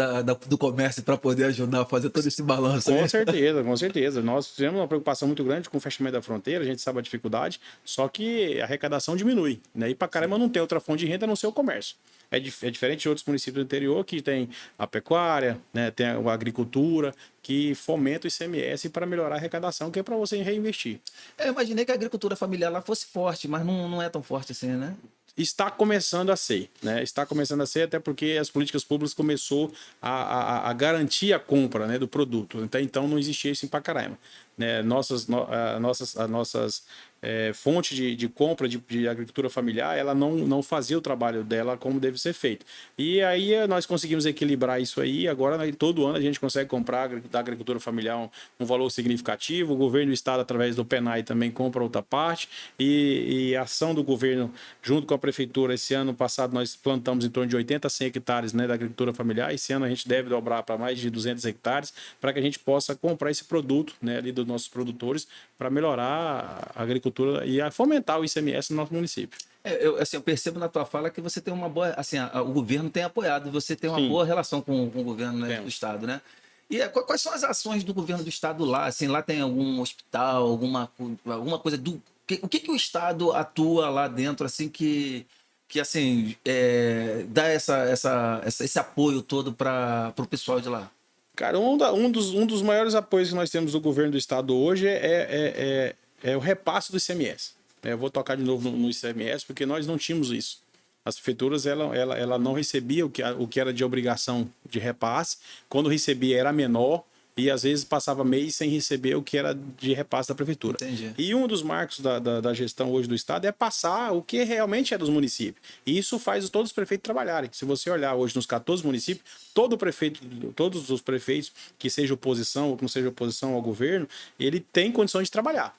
do comércio para poder ajudar a fazer todo esse balanço.
Com certeza, com certeza. Nós temos uma preocupação muito grande com o fechamento da fronteira, a gente sabe a dificuldade, só que a arrecadação diminui, né? E Pacaraima não tem outra fonte de renda a não ser o comércio. É diferente de outros municípios do interior que tem a pecuária, né, tem a agricultura, que fomenta o ICMS para melhorar a arrecadação, que é para você reinvestir.
Eu imaginei que a agricultura familiar lá fosse forte, mas não é tão forte assim, né?
Está começando a ser, né? Está começando a ser até porque as políticas públicas começou a garantir a compra, né, do produto. Então não existia isso em Pacaraima. Né? Nossas fontes de compra de agricultura familiar, ela não fazia o trabalho dela como deve ser feito. E aí nós conseguimos equilibrar isso aí. Agora, todo ano, a gente consegue comprar da agricultura familiar um valor significativo. O governo do estado, através do PENAI, também compra outra parte. E a ação do governo, junto com a prefeitura, esse ano passado nós plantamos em torno de 80 a 100 hectares, né, da agricultura familiar. Esse ano a gente deve dobrar para mais de 200 hectares para que a gente possa comprar esse produto, né, ali dos nossos produtores para melhorar a agricultura e a fomentar o ICMS no nosso município.
Eu percebo na tua fala que você tem uma boa... Assim, o governo tem apoiado, você tem uma boa relação com o governo, né, do estado, né? E quais são as ações do governo do estado lá? Assim, lá tem algum hospital, alguma coisa do... O que o estado atua lá dentro, assim, que assim, dá esse apoio todo para o pessoal de lá?
Cara, um dos maiores apoios que nós temos do governo do estado hoje é o repasse do ICMS. Eu vou tocar de novo no ICMS, porque nós não tínhamos isso. As prefeituras ela não recebia o que era de obrigação de repasse. Quando recebia era menor e às vezes passava mês sem receber o que era de repasse da prefeitura.
Entendi.
E um dos marcos da gestão hoje do estado é passar o que realmente é dos municípios. E isso faz todos os prefeitos trabalharem. Se você olhar hoje nos 14 municípios, todos os prefeitos, que seja oposição ou que não seja oposição ao governo, ele tem condições de trabalhar.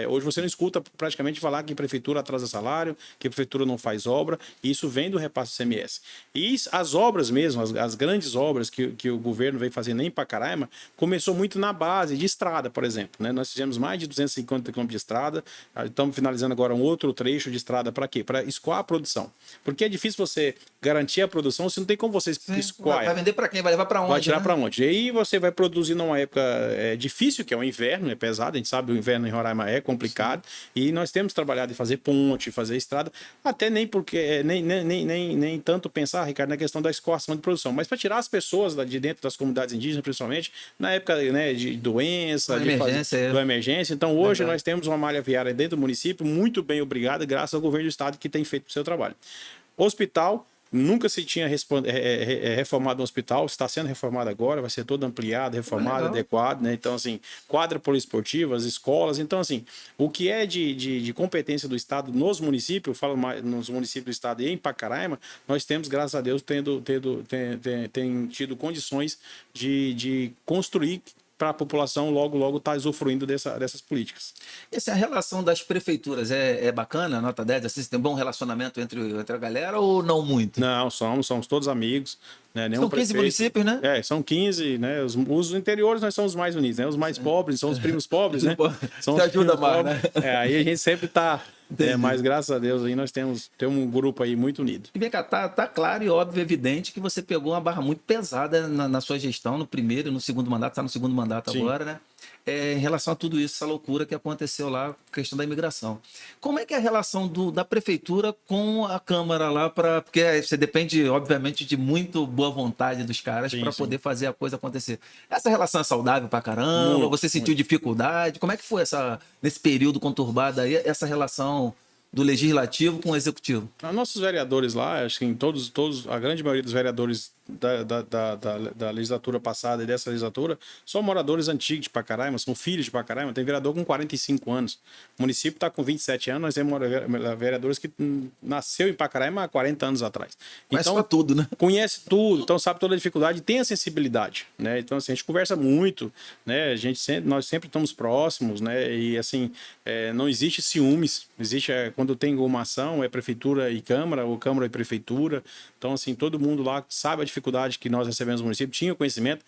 Hoje você não escuta praticamente falar que a prefeitura atrasa salário, que a prefeitura não faz obra, e isso vem do repasse do ICMS. E as obras mesmo, as grandes obras que o governo vem fazendo em Pacaraima, começou muito na base de estrada, por exemplo. Né? Nós fizemos mais de 250 quilômetros de estrada, estamos finalizando agora um outro trecho de estrada para quê? Para escoar a produção. Porque é difícil você garantir a produção se não tem como você escoar.
Vai vender para quem? Vai levar para onde?
Vai tirar, né? Para onde? E aí você vai produzir numa época difícil, que é o inverno, é pesado, a gente sabe o inverno em Roraima é complicado. Sim. E nós temos trabalhado em fazer ponte, fazer estrada, até nem porque nem tanto pensar, Ricardo, na questão da escoação de produção, mas para tirar as pessoas de dentro das comunidades indígenas, principalmente na época, né, de doença, da emergência. Então hoje nós temos uma malha viária dentro do município muito bem obrigada, graças ao governo do estado que tem feito o seu trabalho. Hospital. Nunca se tinha reformado um hospital, está sendo reformado agora, vai ser todo ampliado, reformado, adequado, né? Então, assim, quadra poliesportivas, escolas. Então, assim, o que é de competência do estado nos municípios, eu falo mais nos municípios do estado e em Pacaraima, nós temos, graças a Deus, tem tido condições de construir para a população logo estar usufruindo dessas políticas.
E assim, a relação das prefeituras é bacana, nota 10? Assim, você tem um bom relacionamento entre a galera ou não muito?
Não, somos todos amigos. Né? Nenhum
São 15
prefeito...
municípios, né?
São 15, né? Os interiores nós somos os mais unidos, né? Os mais pobres são os primos pobres, né? São
Te ajuda mais,
pobres.
né?
Aí a gente sempre tá... mas graças a Deus aí nós temos um grupo aí muito unido.
E vem cá, tá claro e óbvio, evidente que você pegou uma barra muito pesada na sua gestão, no primeiro e no segundo mandato, tá no segundo mandato
Sim.
agora, né? Em relação a tudo isso, essa loucura que aconteceu lá, questão da imigração. Como é que é a relação da prefeitura com a Câmara lá, porque você depende, obviamente, de muito boa vontade dos caras para poder fazer a coisa acontecer. Essa relação é saudável pra caramba?
Muito,
você sentiu dificuldade? Como é que foi nesse período conturbado aí, essa relação do legislativo com o executivo?
Nossos vereadores lá, acho que a grande maioria dos vereadores da legislatura passada e dessa legislatura são moradores antigos de Pacaraima, são filhos de Pacaraima. Tem vereador com 45 anos. O município está com 27 anos, nós temos vereadores que nasceu em Pacaraima há 40 anos atrás.
Conhece
Então,
tudo, né?
Conhece tudo, então sabe toda a dificuldade, tem a sensibilidade, né? Então, assim, a gente conversa muito, né? Nós sempre estamos próximos, né? E, assim, não existe ciúmes. Existe, quando tem uma ação, é prefeitura e Câmara, ou Câmara e prefeitura. Então, assim, todo mundo lá sabe a dificuldade que nós recebemos no município, tinha conhecimento.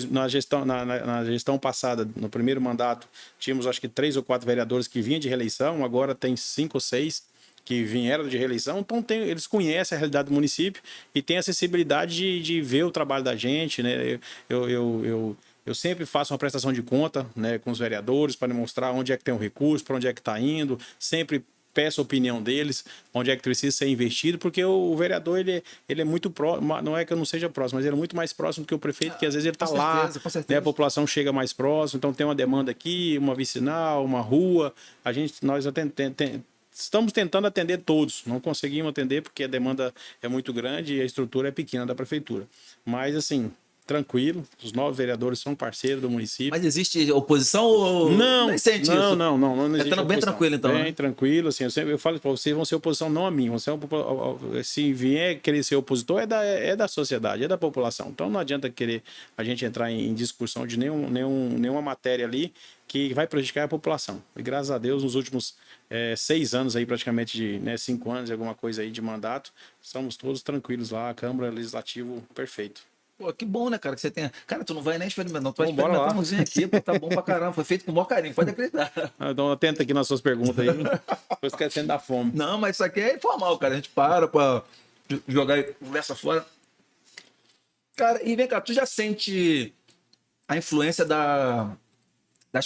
Na gestão passada, no primeiro mandato, tínhamos acho que 3 ou 4 vereadores que vinham de reeleição, agora tem 5 ou 6 que vieram de reeleição, então eles conhecem a realidade do município e têm a sensibilidade de ver o trabalho da gente, né? Eu sempre faço uma prestação de conta, né, com os vereadores para demonstrar onde é que tem o recurso, para onde é que está indo, sempre peço a opinião deles, onde é que precisa ser investido, porque o vereador, ele é muito próximo, não é que eu não seja próximo, mas ele é muito mais próximo do que o prefeito, que às vezes ele está lá, né, a população chega mais próximo, então tem uma demanda aqui, uma vicinal, uma rua, nós estamos tentando atender todos, não conseguimos atender porque a demanda é muito grande e a estrutura é pequena da prefeitura, mas assim... Tranquilo, os 9 vereadores são parceiros do município.
Mas existe oposição ou
não
sente isso?
Não existe
oposição. Bem tranquilo, então.
Bem tranquilo, assim, eu falo para vocês, vão ser oposição não a mim, se vier querer ser opositor, é da sociedade, é da população. Então não adianta querer a gente entrar em discussão de nenhuma matéria ali que vai prejudicar a população. E graças a Deus, nos últimos 6 anos aí, praticamente, 5 anos, alguma coisa aí de mandato, estamos todos tranquilos lá, a Câmara Legislativo perfeito.
Pô, que bom, né, cara, que você tenha... Cara, tu não vai nem experimentar, não. Tu vai experimentar um mozinho aqui, pô, tá bom pra caramba. Foi feito com o maior carinho, pode acreditar.
Então, atenta aqui nas suas perguntas aí. Tô esquecendo da fome.
Não, mas isso aqui é informal, cara. A gente para pra jogar conversa fora. Cara, e vem cá, tu já sente a influência da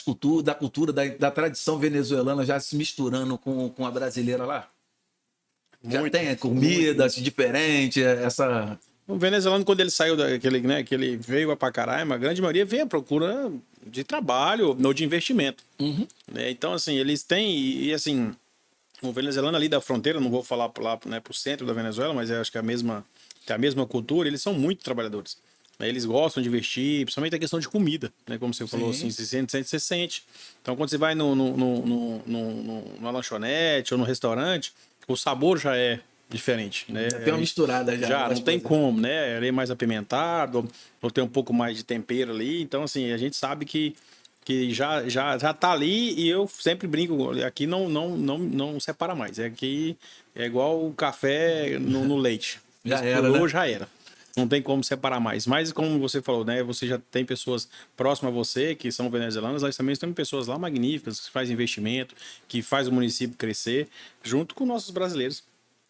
cultura, da tradição venezuelana já se misturando com a brasileira lá? Já tem comida diferente, essa...
O venezuelano, quando ele saiu que ele veio a Pacaraima, a grande maioria veio à procura de trabalho ou de investimento.
Uhum.
Então, assim, eles têm, e assim, o venezuelano ali da fronteira, não vou falar lá, né, pro centro da Venezuela, mas eu acho que tem a mesma cultura, eles são muito trabalhadores. Eles gostam de investir, principalmente a questão de comida, né? Como você falou, assim, você sente. Então, quando você vai numa lanchonete ou no restaurante, o sabor já é diferente, né?
Tem uma misturada já.
Não tem como, né? Ele é mais apimentado, ou tem um pouco mais de tempero ali. Então, assim, a gente sabe que já tá ali e eu sempre brinco, aqui não separa mais. Aqui é igual o café no leite.
Já era, né?
Já era. Não tem como separar mais. Mas como você falou, né? Você já tem pessoas próximas a você que são venezuelanas, nós também temos pessoas lá magníficas que fazem investimento, que faz o município crescer, junto com nossos brasileiros.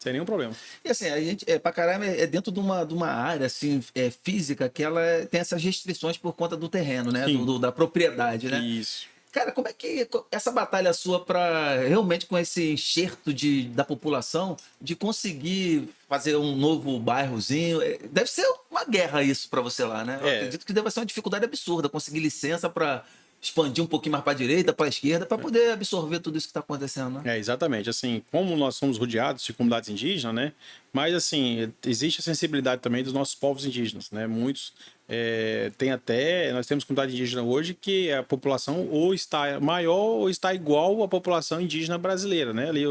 Sem nenhum problema.
E assim, a gente, Pacaraima é dentro de uma área assim, física que ela tem essas restrições por conta do terreno, né? Da propriedade, né?
Isso.
Cara, como é que essa batalha sua para realmente com esse enxerto da população de conseguir fazer um novo bairrozinho? Deve ser uma guerra isso para você lá, né? Eu acredito que deve ser uma dificuldade absurda conseguir licença para expandir um pouquinho mais para a direita, para a esquerda, para poder absorver tudo isso que está acontecendo, né?
Exatamente. Assim, como nós somos rodeados de comunidades indígenas, né? Mas, assim, existe a sensibilidade também dos nossos povos indígenas, né? Muitos nós temos comunidade indígena hoje que a população ou está maior ou está igual à população indígena brasileira, né? Ali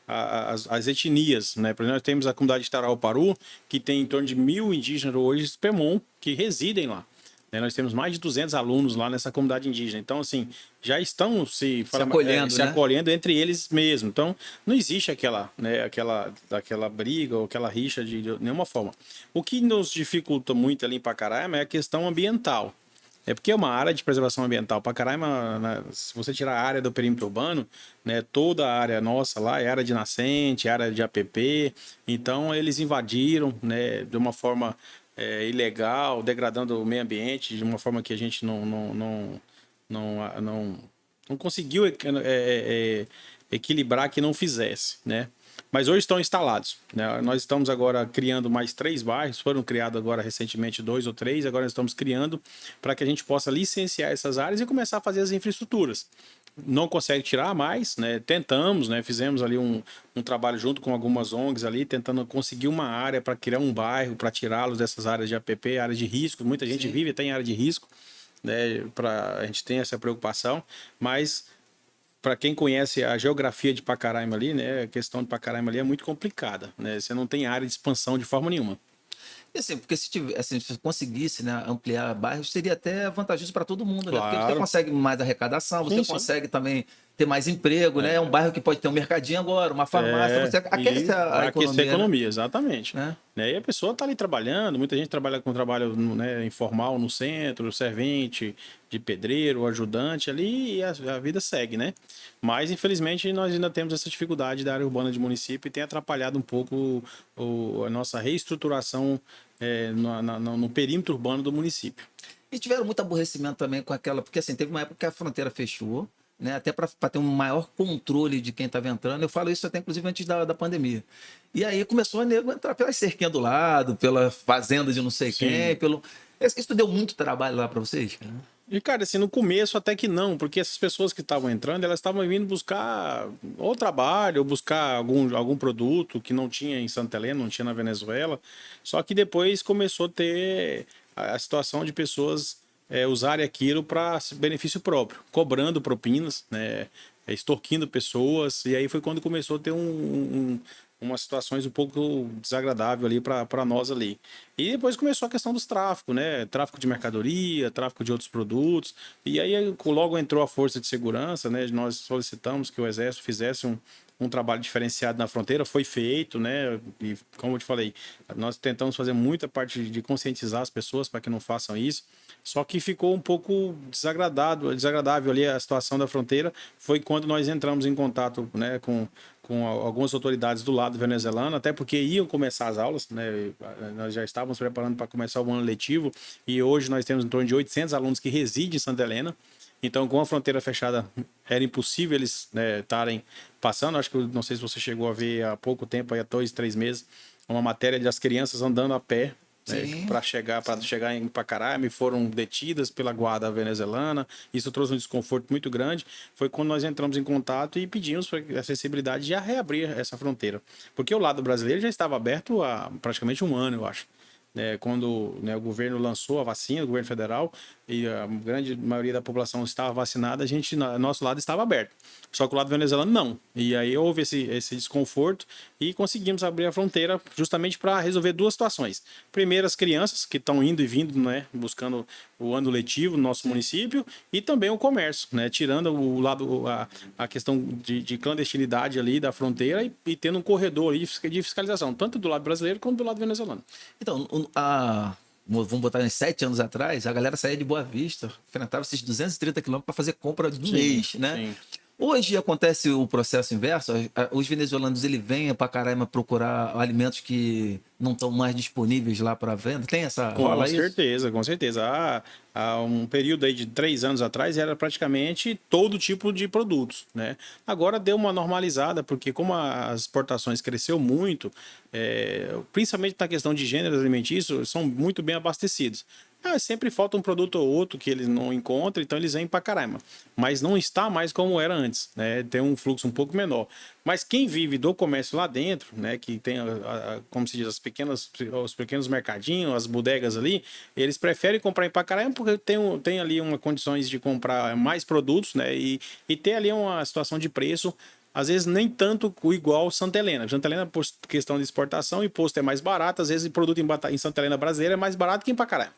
as etnias, né? Por exemplo, nós temos a comunidade de Tarauparu, que tem em torno de 1.000 indígenas hoje, Pemon, que residem lá. né? Nós temos mais de 200 alunos lá nessa comunidade indígena. Então, assim, já estão se acolhendo entre eles mesmo. Então, não existe aquela briga ou aquela rixa de nenhuma forma. O que nos dificulta muito ali em Pacaraima é a questão ambiental. É porque é uma área de preservação ambiental. Pacaraima, né, se você tirar a área do perímetro urbano, né, toda a área nossa lá é área de nascente, área de APP. Então, eles invadiram, né, de uma forma ilegal, degradando o meio ambiente, de uma forma que a gente não conseguiu equilibrar que não fizesse, né? Mas hoje estão instalados, né? Nós estamos agora criando mais 3 bairros, foram criados agora recentemente 2 ou 3, agora nós estamos criando para que a gente possa licenciar essas áreas e começar a fazer as infraestruturas. Não consegue tirar mais, né? Tentamos, né? Fizemos ali um trabalho junto com algumas ONGs ali, tentando conseguir uma área para criar um bairro, para tirá-los dessas áreas de APP, áreas de risco. Muita gente vive até em área de risco, né? A gente tem essa preocupação, mas para quem conhece a geografia de Pacaraima ali, né, a questão de Pacaraima ali é muito complicada, né? Você não tem área de expansão de forma nenhuma.
E assim, porque se conseguisse, né, ampliar bairros, seria até vantajoso para todo mundo, né? Porque você
Claro.
consegue mais arrecadação, você
Sim.
consegue também ter mais emprego, né? É um bairro que pode ter um mercadinho agora, uma farmácia, você aquece a economia,
exatamente.
né?
E a pessoa está ali trabalhando, muita gente trabalha com trabalho, né, informal no centro, servente, de pedreiro, ajudante ali, e a vida segue, né? Mas, infelizmente, nós ainda temos essa dificuldade da área urbana de município e tem atrapalhado um pouco a nossa reestruturação no perímetro urbano do município.
E tiveram muito aborrecimento também com aquela, porque assim, teve uma época que a fronteira fechou, né? Até para ter um maior controle de quem estava entrando. Eu falo isso até inclusive antes da pandemia. E aí começou a nego entrar pelas cerquinhas do lado, pela fazenda de não sei quem, Isso deu muito trabalho lá para vocês, cara?
E, cara, assim, no começo até que não, porque essas pessoas que estavam entrando, elas estavam vindo buscar ou trabalho, ou buscar algum produto que não tinha em Santa Helena, não tinha na Venezuela. Só que depois começou a ter a situação de pessoas usarem aquilo para benefício próprio, cobrando propinas, né, extorquindo pessoas. E aí foi quando começou a ter umas situações um pouco desagradáveis ali para nós ali. E depois começou a questão dos tráficos, né? Tráfico de mercadoria, tráfico de outros produtos. E aí logo entrou a Força de Segurança, né? Nós solicitamos que o Exército fizesse um trabalho diferenciado na fronteira, foi feito, né? E como eu te falei, nós tentamos fazer muita parte de conscientizar as pessoas para que não façam isso. Só que ficou um pouco desagradável ali a situação da fronteira. Foi quando nós entramos em contato, né, com algumas autoridades do lado venezuelano, até porque iam começar as aulas, né? Nós já estávamos preparando para começar o ano letivo e hoje nós temos em torno de 800 alunos que residem em Santa Helena. Então, com a fronteira fechada, era impossível eles estarem passando. Acho que não sei se você chegou a ver há pouco tempo, há 2, 3 meses, uma matéria das crianças andando a pé, né, para chegar em Pacaraima, e foram detidas pela guarda venezuelana. Isso trouxe um desconforto muito grande. Foi quando nós entramos em contato e pedimos a acessibilidade de reabrir essa fronteira, porque o lado brasileiro já estava aberto há praticamente um ano, eu acho. Quando, né, o governo lançou a vacina, o governo federal, e a grande maioria da população estava vacinada, nosso lado estava aberto. Só que o lado venezuelano não. E aí houve esse desconforto e conseguimos abrir a fronteira justamente para resolver 2 situações. Primeiro, as crianças que estão indo e vindo, né, buscando o ano letivo no nosso município, e também o comércio, né, tirando a questão de clandestinidade ali da fronteira e tendo um corredor ali de fiscalização, tanto do lado brasileiro quanto do lado venezuelano.
Então, vamos botar uns 7 anos atrás, a galera saía de Boa Vista, enfrentava esses 230 quilômetros para fazer compra do mês, né?
Sim.
Hoje acontece o processo inverso, os venezuelanos ele vêm para Caraima procurar alimentos que não estão mais disponíveis lá para venda. Tem essa rola isso?
Com certeza. Há um período aí de 3 anos atrás era praticamente todo tipo de produtos, né? Agora deu uma normalizada, porque como as exportações cresceu muito, principalmente na questão de gêneros alimentícios, são muito bem abastecidos. Sempre falta um produto ou outro que eles não encontram, então eles vêm para Caraima. Mas não está mais como era antes, né? Tem um fluxo um pouco menor. Mas quem vive do comércio lá dentro, né, que tem, como se diz, os pequenos mercadinhos, as bodegas ali, eles preferem comprar em Pacaraima porque tem ali uma condições de comprar mais produtos, né, e ter ali uma situação de preço, às vezes nem tanto igual Santa Helena. Santa Helena, por questão de exportação, o imposto é mais barato, às vezes o produto em Santa Helena brasileira é mais barato que em Pacaraima.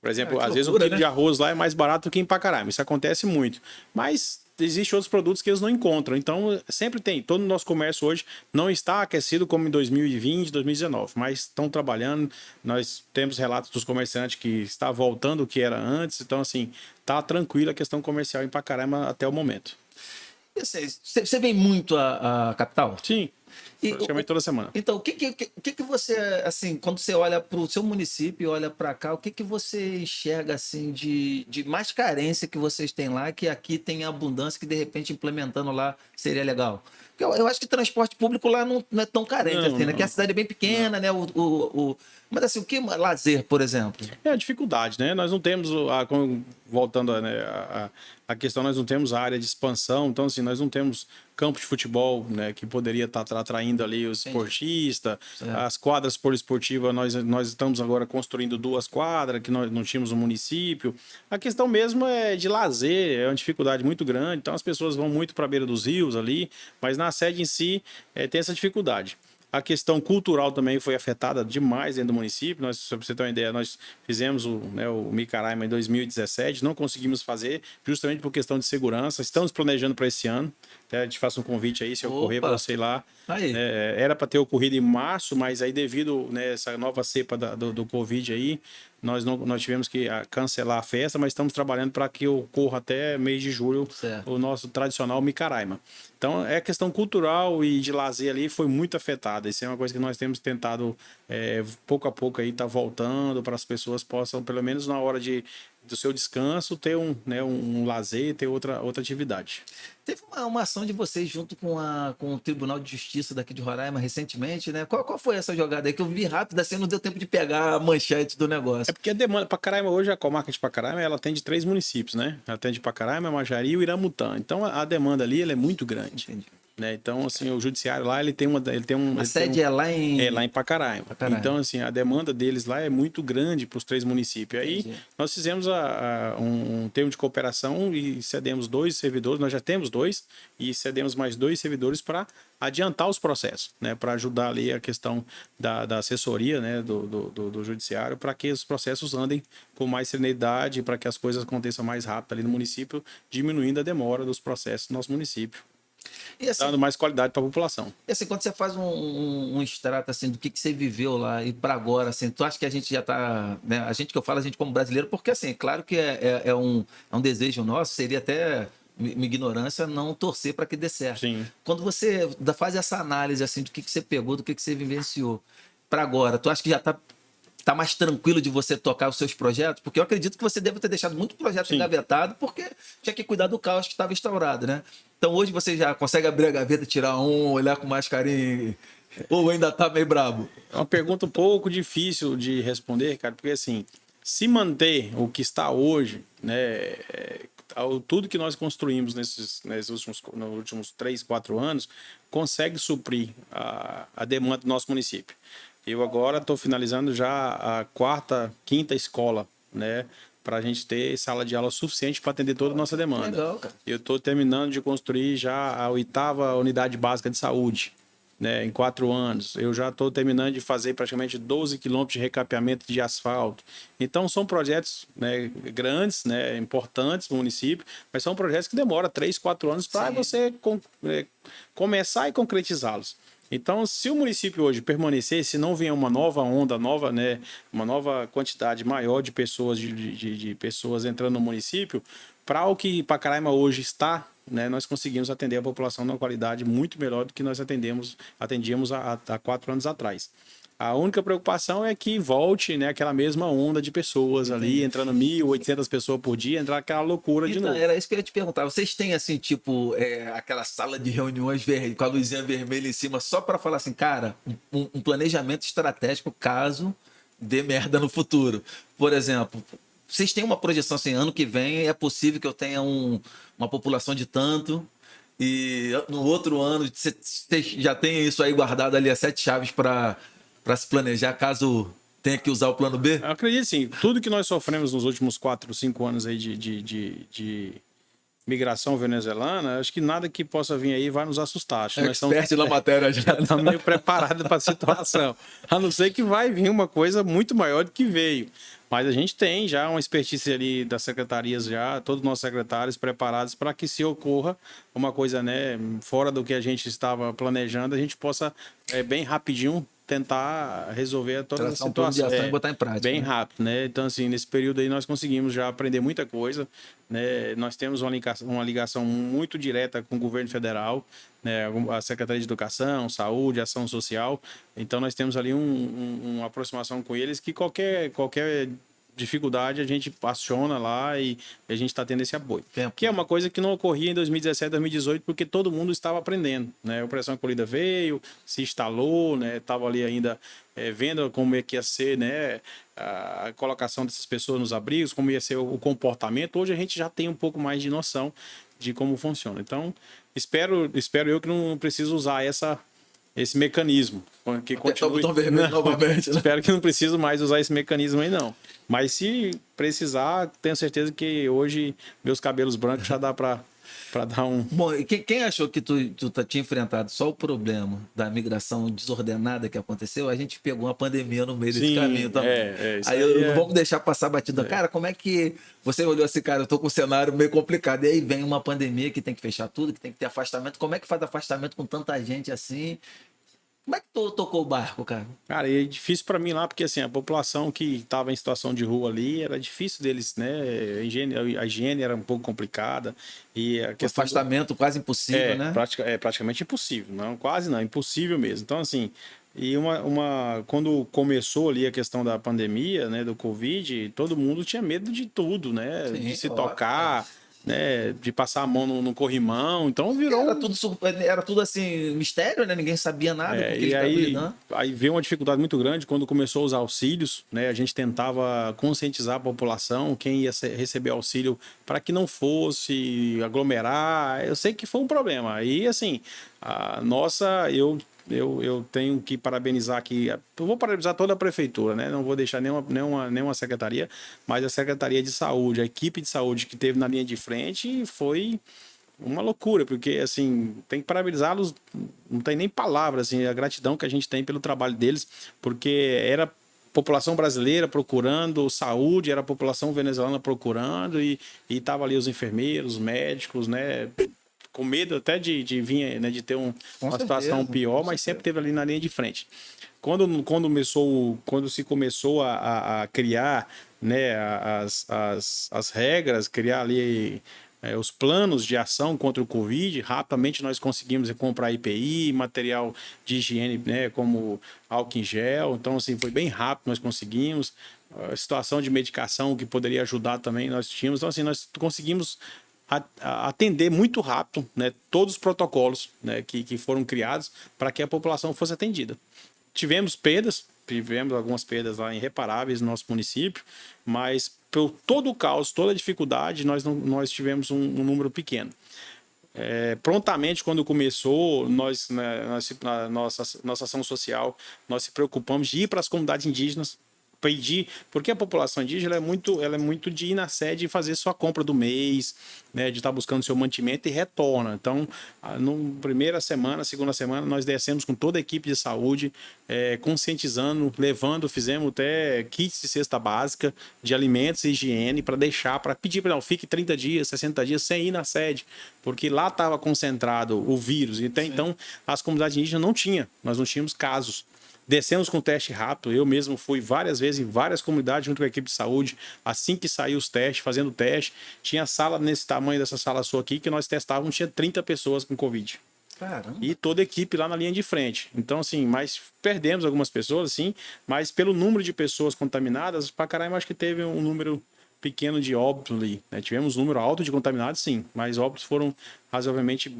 Por exemplo,
que
às vezes o
loucura,
quilo de arroz lá é mais barato que em Pacaraima. Isso acontece muito. Mas existem outros produtos que eles não encontram. Então, sempre tem. Todo o nosso comércio hoje não está aquecido como em 2020, 2019. Mas estão trabalhando. Nós temos relatos dos comerciantes que está voltando o que era antes. Então, assim, tá tranquila a questão comercial em Pacaraima até o momento.
E assim, você vem muito à capital?
Sim,
E,
praticamente toda semana.
então, o que você, assim, quando você olha para o seu município e olha para cá, o que você enxerga, assim, de mais carência que vocês têm lá, que aqui tem abundância, que de repente implementando lá seria legal? Porque eu acho que transporte público lá não é tão carente,
Não,
assim, né? Que a
não.
cidade é bem pequena, né? Mas, assim, o que lazer, por exemplo?
É a dificuldade, né? Nós não temos, voltando né, a questão, nós não temos a área de expansão, então assim, nós não temos campo de futebol, né, que poderia estar atraindo ali os esportistas, as quadras poliesportivas, nós estamos agora construindo 2 quadras que nós não tínhamos no município. A questão mesmo é de lazer, é uma dificuldade muito grande, então as pessoas vão muito para a beira dos rios ali, mas na sede em si tem essa dificuldade. A questão cultural também foi afetada demais dentro do município. Nós, para você ter uma ideia, nós fizemos o Micaraima em 2017, não conseguimos fazer justamente por questão de segurança. Estamos planejando para esse ano. Até te faço um convite aí, se ocorrer para você ir lá.
Aí.
Era para ter ocorrido em março, mas aí devido essa nova cepa do Covid aí, nós tivemos que cancelar a festa, mas estamos trabalhando para que ocorra até mês de julho o nosso tradicional Micaraima. Então, é questão cultural e de lazer ali foi muito afetada. Isso é uma coisa que nós temos tentado, pouco a pouco, aí tá voltando para as pessoas possam, pelo menos na hora do seu descanso, ter um lazer, ter outra atividade.
Teve uma ação de vocês junto com o Tribunal de Justiça daqui de Roraima recentemente, né? Qual foi essa jogada aí? Que eu vi rápido, assim, não deu tempo de pegar a manchete do negócio.
É porque a demanda, Pacaraima hoje, a comarca de Pacaraima, ela atende 3 municípios, né? Ela atende Pacaraima, Majari e o Iramutã. Então a demanda ali ela é muito grande.
Entendi.
Né? Então, assim, o judiciário lá, ele tem
A sede é lá em...
É lá em Pacaraima. Então, assim, a demanda deles lá é muito grande para os 3 municípios. Aí, nós fizemos um termo de cooperação e cedemos 2 servidores, nós já temos 2, e cedemos mais 2 servidores para adiantar os processos, né? Para ajudar ali a questão da assessoria, né? do judiciário, para que os processos andem com mais serenidade, para que as coisas aconteçam mais rápido ali no município, diminuindo a demora dos processos no nosso município. E assim, dando mais qualidade para a população.
E assim, quando você faz um extrato assim, do que você viveu lá e para agora, assim, tu acha que a gente já está, né? A gente que eu falo, a gente como brasileiro, porque assim, claro que é um desejo nosso, seria até minha ignorância não torcer para que dê certo.
Sim.
Quando você faz essa análise assim, do que você pegou, do que você vivenciou para agora, tu acha que já tá mais tranquilo de você tocar os seus projetos? Porque eu acredito que você deve ter deixado muito projeto engavetado, porque tinha que cuidar do caos que estava instaurado, né? Então hoje você já consegue abrir a gaveta, tirar olhar com mais carinho, ou ainda tá meio brabo?
É uma pergunta um pouco difícil de responder, cara, porque assim, se manter o que está hoje, né, tudo que nós construímos nos últimos 3, 4 anos, consegue suprir a demanda do nosso município. Eu agora estou finalizando já a 4ª, 5ª escola, né? Para a gente ter sala de aula suficiente para atender toda a nossa demanda.
Legal, cara.
Eu estou terminando de construir já a 8ª unidade básica de saúde, né? Em 4 anos. Eu já estou terminando de fazer praticamente 12 quilômetros de recapeamento de asfalto. Então, são projetos, né, grandes, né, importantes para o município, mas são projetos que demoram 3, 4 anos para você começar e concretizá-los. Então, se o município hoje permanecer, se não vier uma nova onda, né, uma nova quantidade maior de pessoas, de pessoas entrando no município, para o que Pacaraima hoje está, né, nós conseguimos atender a população numa qualidade muito melhor do que nós atendíamos há 4 anos atrás. A única preocupação é que volte, né, aquela mesma onda de pessoas ali, entrando 1.800 pessoas por dia, entrar aquela loucura de novo.
Era isso que eu ia te perguntar. Vocês têm, assim, tipo, aquela sala de reuniões com a luzinha vermelha em cima, só para falar assim, cara, um planejamento estratégico caso dê merda no futuro. Por exemplo, vocês têm uma projeção assim, ano que vem é possível que eu tenha uma população de tanto, e no outro ano você já tem isso aí guardado ali, as 7 chaves para se planejar caso tenha que usar o plano B?
Eu acredito sim. Tudo que nós sofremos nos últimos 4, 5 anos aí de migração venezuelana, acho que nada que possa vir aí vai nos assustar. Acho que nós
Expert na matéria já.
estamos meio preparados para a situação. A não ser que vai vir uma coisa muito maior do que veio. Mas a gente tem já uma expertise ali das secretarias, já, todos os nossos secretários preparados para que, se ocorra uma coisa, né, fora do que a gente estava planejando, a gente possa bem rapidinho tentar resolver toda a situação.
E botar em prática.
Bem rápido, né? Então, assim, nesse período aí nós conseguimos já aprender muita coisa, né? Nós temos uma ligação muito direta com o governo federal, né? A Secretaria de Educação, Saúde, Ação Social. Então, nós temos ali uma aproximação com eles que qualquer dificuldade a gente aciona lá e a gente está tendo esse apoio. Que é uma coisa que não ocorria em 2017, 2018, porque todo mundo estava aprendendo, né? A Operação Acolhida veio, se instalou, né? Estava ali ainda vendo como é que ia ser, né, a colocação dessas pessoas nos abrigos, como ia ser o comportamento. Hoje a gente já tem um pouco mais de noção de como funciona. Então, espero eu que não preciso usar esse mecanismo. Que continue...
novamente, né?
Espero que não preciso mais usar esse mecanismo aí, não. Mas se precisar, tenho certeza que hoje meus cabelos brancos já dá para dar um...
Bom, e quem achou que tu tinha enfrentado só o problema da migração desordenada que aconteceu, a gente pegou uma pandemia no meio desse caminho também. Não vamos deixar passar batida. Cara, como é que você olhou assim, cara, eu tô com um cenário meio complicado, e aí vem uma pandemia que tem que fechar tudo, que tem que ter afastamento. Como é que faz afastamento com tanta gente assim? Como é que tu tocou o barco, cara?
Cara, é difícil para mim lá, porque assim, a população que estava em situação de rua ali, era difícil deles, né? A higiene era um pouco complicada. E a questão
afastamento quase impossível, né?
Praticamente impossível. Não, quase não, impossível mesmo. Então, assim, e quando começou ali a questão da pandemia, né, do Covid, todo mundo tinha medo de tudo, né? Sim, de se tocar. Né, de passar a mão no corrimão, então virou...
Era tudo assim, mistério, né? Ninguém sabia nada.
E aí veio uma dificuldade muito grande quando começou os auxílios, né? A gente tentava conscientizar a população, quem ia receber auxílio, para que não fosse aglomerar. Eu sei que foi um problema. Aí, assim, eu tenho que parabenizar aqui, eu vou parabenizar toda a prefeitura, né? Não vou deixar nenhuma secretaria, mas a Secretaria de Saúde, a equipe de saúde que teve na linha de frente foi uma loucura, porque assim, tem que parabenizá-los, não tem nem palavras, assim, a gratidão que a gente tem pelo trabalho deles, porque era população brasileira procurando saúde, era a população venezuelana procurando e tava ali os enfermeiros, os médicos, né? Com medo até de vir, né, de ter uma situação pior, mas sempre teve ali na linha de frente. Quando se começou a criar, né, as regras, criar ali os planos de ação contra o Covid, rapidamente nós conseguimos comprar EPI, material de higiene, né, como álcool em gel. Então, assim, foi bem rápido, nós conseguimos. A situação de medicação que poderia ajudar também, nós tínhamos. Então, assim, nós conseguimos atender muito rápido, né, todos os protocolos, né, que foram criados para que a população fosse atendida. Tivemos algumas perdas lá irreparáveis no nosso município, mas por todo o caos, toda a dificuldade, nós tivemos um número pequeno. Prontamente, quando começou, na nossa ação social, nós se preocupamos de ir para as comunidades indígenas, pedir, porque a população indígena ela é muito de ir na sede e fazer sua compra do mês, né, de estar buscando seu mantimento e retorna. Então, na primeira semana, segunda semana, nós descemos com toda a equipe de saúde, conscientizando, fizemos até kits de cesta básica de alimentos e higiene para pedir para fique 30 dias, 60 dias sem ir na sede, porque lá estava concentrado o vírus. Então, as comunidades indígenas nós não tínhamos casos. Descemos com teste rápido, eu mesmo fui várias vezes em várias comunidades junto com a equipe de saúde, assim que saiu os testes, fazendo teste, tinha sala nesse tamanho dessa sala sua aqui, que nós testávamos, tinha 30 pessoas com Covid.
Caramba.
E toda a equipe lá na linha de frente. Então, assim, mas perdemos algumas pessoas, sim, mas pelo número de pessoas contaminadas, Pacaraima acho que teve um número pequeno de óbitos ali, né? Tivemos um número alto de contaminados, sim, mas óbitos foram razoavelmente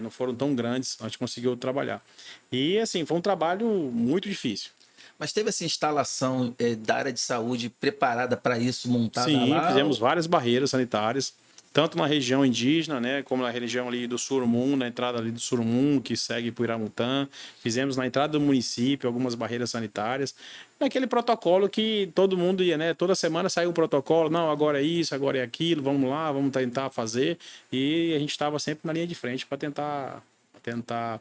não foram tão grandes, a gente conseguiu trabalhar. E, assim, foi um trabalho muito difícil.
Mas teve essa instalação da área de saúde preparada para isso, montada
Sim,
lá?
fizemos várias barreiras sanitárias, tanto na região indígena, né, como na região ali do Surumum, na entrada ali do Surumum, que segue para o Iramutã. Fizemos na entrada do município algumas barreiras sanitárias. Aquele protocolo que todo mundo ia, né? Toda semana saiu um protocolo, não, agora é isso, agora é aquilo, vamos lá, vamos tentar fazer. E a gente estava sempre na linha de frente para tentar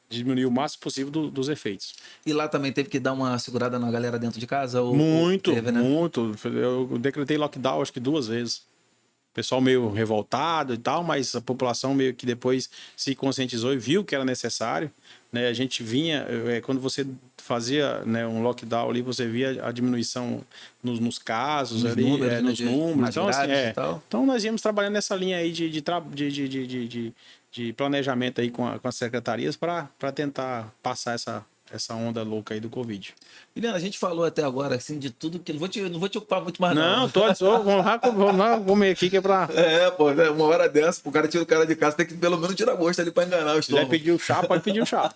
diminuir o máximo possível dos efeitos.
E lá também teve que dar uma segurada na galera dentro de casa?
Muito,
teve, né?
muito. Eu decretei lockdown acho que 2 vezes. Pessoal meio revoltado e tal, mas a população meio que depois se conscientizou e viu que era necessário, né? A gente vinha, quando você fazia, né, um lockdown ali, você via a diminuição nos casos,
Nos
ali,
números, né,
nos números. Então, assim,
e tal.
então nós íamos trabalhando nessa linha aí de planejamento aí com as secretarias para tentar passar essa onda louca aí do Covid.
Juliano, a gente falou até agora, assim, de tudo que... Não vou te ocupar muito mais,
não. Vamos lá comer aqui que é pra...
pô, né, uma hora dessa, o cara tira o cara de casa, tem que pelo menos tirar gosto ali pra enganar o estômago.
Se quiser pedir o chá, pode pedir o chá.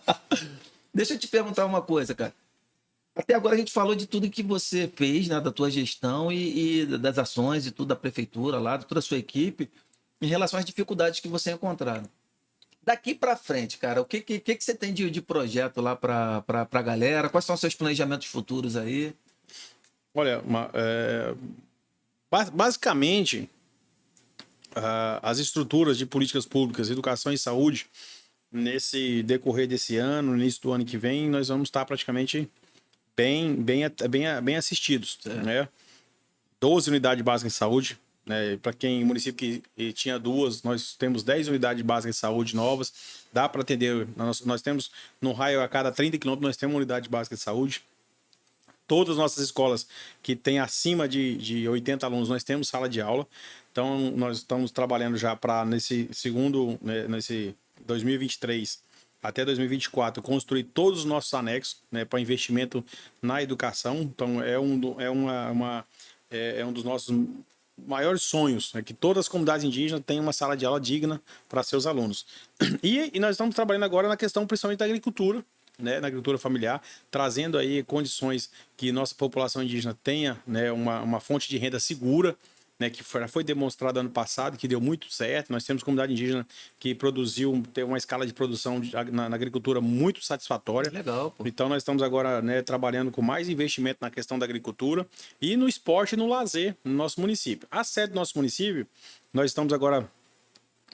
Deixa eu te perguntar uma coisa, cara. Até agora a gente falou de tudo que você fez, né, da tua gestão e das ações e tudo da prefeitura lá, de toda a sua equipe, em relação às dificuldades que você encontraram. Daqui para frente, cara, o que você tem de projeto lá para a galera? Quais são os seus planejamentos futuros aí?
Olha, basicamente, as estruturas de políticas públicas, educação e saúde, nesse decorrer desse ano, no início do ano que vem, nós vamos estar praticamente bem assistidos, né? 12 unidades básicas de saúde, né? Para quem município que tinha 2, nós temos 10 unidades básicas de saúde novas. Dá para atender. Nós temos no raio a cada 30 quilômetros, nós temos uma unidade básica de saúde. Todas as nossas escolas que têm acima de 80 alunos, nós temos sala de aula. Então, nós estamos trabalhando já para nesse 2023 até 2024, construir todos os nossos anexos, né, para investimento na educação. Então, é um dos nossos maiores sonhos, é que todas as comunidades indígenas tenham uma sala de aula digna para seus alunos. E nós estamos trabalhando agora na questão principalmente da agricultura, né, na agricultura familiar, trazendo aí condições que nossa população indígena tenha, né, uma fonte de renda segura, né, que foi demonstrado ano passado, que deu muito certo. Nós temos comunidade indígena que tem uma escala de produção na agricultura muito satisfatória.
Legal, pô.
Então nós estamos agora, né, trabalhando com mais investimento na questão da agricultura e no esporte e no lazer no nosso município. A sede do nosso município, nós estamos agora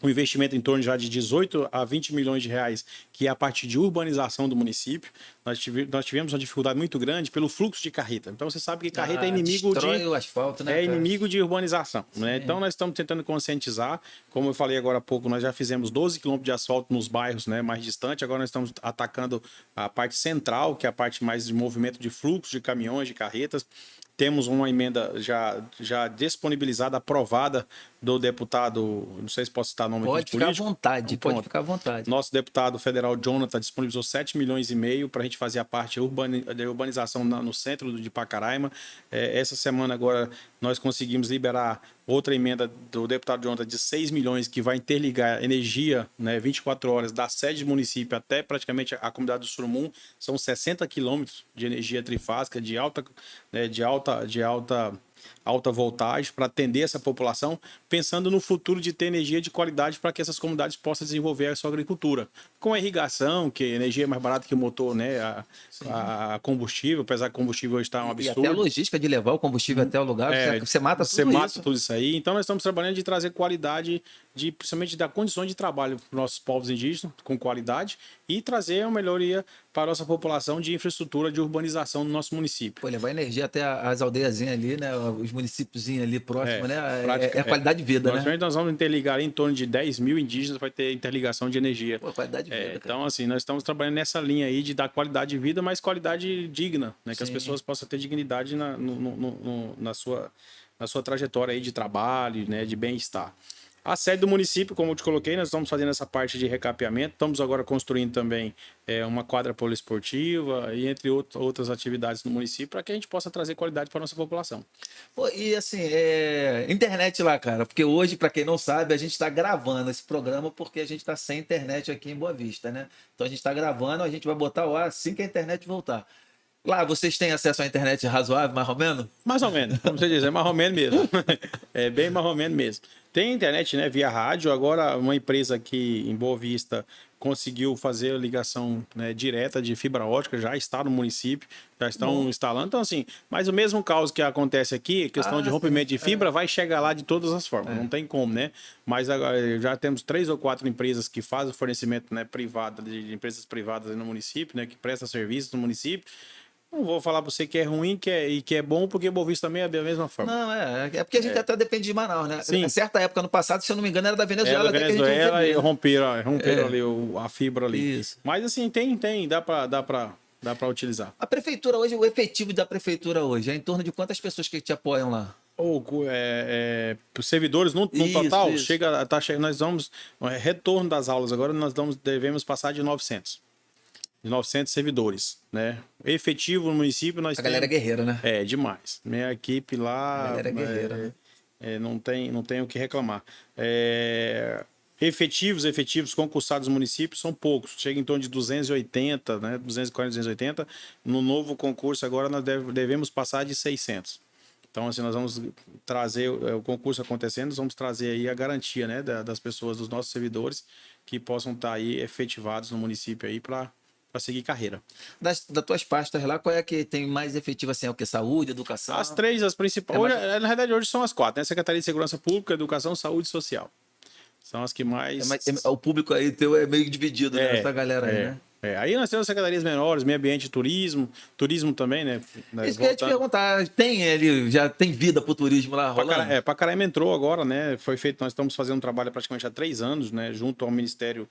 um investimento em torno já de 18 a 20 milhões de reais, que é a parte de urbanização do município. Nós tivemos uma dificuldade muito grande pelo fluxo de carreta. Então você sabe que carreta é inimigo
o asfalto, né,
é inimigo de urbanização, né? Então nós estamos tentando conscientizar. Como eu falei agora há pouco, nós já fizemos 12 quilômetros de asfalto nos bairros, né, mais distantes. Agora nós estamos atacando a parte central, que é a parte mais de movimento de fluxo de caminhões, de carretas. Temos uma emenda já disponibilizada, aprovada do deputado, não sei se posso citar o nome
Pode ficar à vontade,
então,
pode ficar à vontade.
Nosso deputado federal Jonathan disponibilizou 7 milhões e meio para a gente fazer a parte da urbanização no centro de Pacaraima. Essa semana agora nós conseguimos liberar outra emenda do deputado Jonathan de 6 milhões que vai interligar energia, né, 24 horas da sede do município até praticamente a comunidade do Surumum. São 60 quilômetros de energia trifásica de alta voltagem para atender essa população, pensando no futuro de ter energia de qualidade para que essas comunidades possam desenvolver a sua agricultura. Com a irrigação, que a energia é mais barata que o motor, né, a combustível, apesar que o combustível hoje está um absurdo.
E até a logística de levar o combustível até o lugar, você mata tudo
isso aí. Então nós estamos trabalhando de trazer qualidade, principalmente dar condições de trabalho para os nossos povos indígenas, com qualidade, e trazer uma melhoria para a nossa população de infraestrutura, de urbanização no nosso município.
Pô, levar energia até as aldeiazinhas ali, né? Os municípios ali próximos, né? É qualidade de vida, né?
Nós vamos interligar em torno de 10 mil indígenas, vai ter interligação de energia.
Pô, qualidade de vida,
então, assim, nós estamos trabalhando nessa linha aí de dar qualidade de vida, mas qualidade digna, né? Que as pessoas possam ter dignidade na sua trajetória aí de trabalho, né? De bem-estar. A sede do município, como eu te coloquei, nós estamos fazendo essa parte de recapeamento. Estamos agora construindo também uma quadra poliesportiva e entre outras atividades no município para que a gente possa trazer qualidade para a nossa população.
Pô, e assim, internet lá, cara, porque hoje, para quem não sabe, a gente está gravando esse programa porque a gente está sem internet aqui em Boa Vista, né? Então a gente está gravando, a gente vai botar o ar assim que a internet voltar. Lá, vocês têm acesso à internet razoável, mais ou menos?
Mais ou menos, como você diz, é mais ou menos mesmo. É bem mais ou menos mesmo. Tem internet, né, via rádio. Agora, uma empresa aqui em Boa Vista conseguiu fazer a ligação, né, direta de fibra ótica, já está no município, já estão instalando. Então, assim, mas o mesmo caos que acontece aqui, questão de rompimento de fibra, vai chegar lá de todas as formas, não tem como, né? Mas agora já temos 3 ou 4 empresas que fazem o fornecimento, né, privado, de empresas privadas no município, né, que prestam serviços no município. Não vou falar para você que é ruim e que é bom, porque Boa Vista também é da mesma forma.
Não, é porque a gente até depende de Manaus, né?
Sim.
Em certa época, no passado, se eu não me engano, era da Venezuela.
Da Venezuela e romperam ali a fibra ali.
Isso.
Mas assim, dá para utilizar.
A prefeitura hoje, o efetivo da prefeitura hoje, é em torno de quantas pessoas que te apoiam lá?
Os servidores no total,
isso.
nós vamos, retorno das aulas agora, devemos passar de 900 servidores, né? Efetivo no município, nós temos...
A galera é guerreira, né?
É, demais. Minha equipe lá...
A galera é guerreira, né?
Não tem o que reclamar. Efetivos concursados no município são poucos, chega em torno de 280, né? 240, 280. No novo concurso agora nós devemos passar de 600. Então, assim, nós vamos trazer o concurso acontecendo, nós vamos trazer aí a garantia, né, das pessoas, dos nossos servidores, que possam estar aí efetivados no município aí para seguir carreira.
Das tuas pastas lá, qual é a que tem mais efetiva, assim, é o que? Saúde, educação?
As principais. Na verdade, hoje são as 4, né? Secretaria de Segurança Pública, Educação, Saúde e Social. São as que mais...
O público aí teu é meio dividido, né? Essa galera aí, né?
Aí nós temos secretarias menores, meio ambiente e turismo também, né?
Isso que eu ia te perguntar, já tem vida pro turismo lá rolando?
Pacaraima entrou agora, né? Foi feito, nós estamos fazendo um trabalho praticamente há 3 anos, né? Junto ao Ministério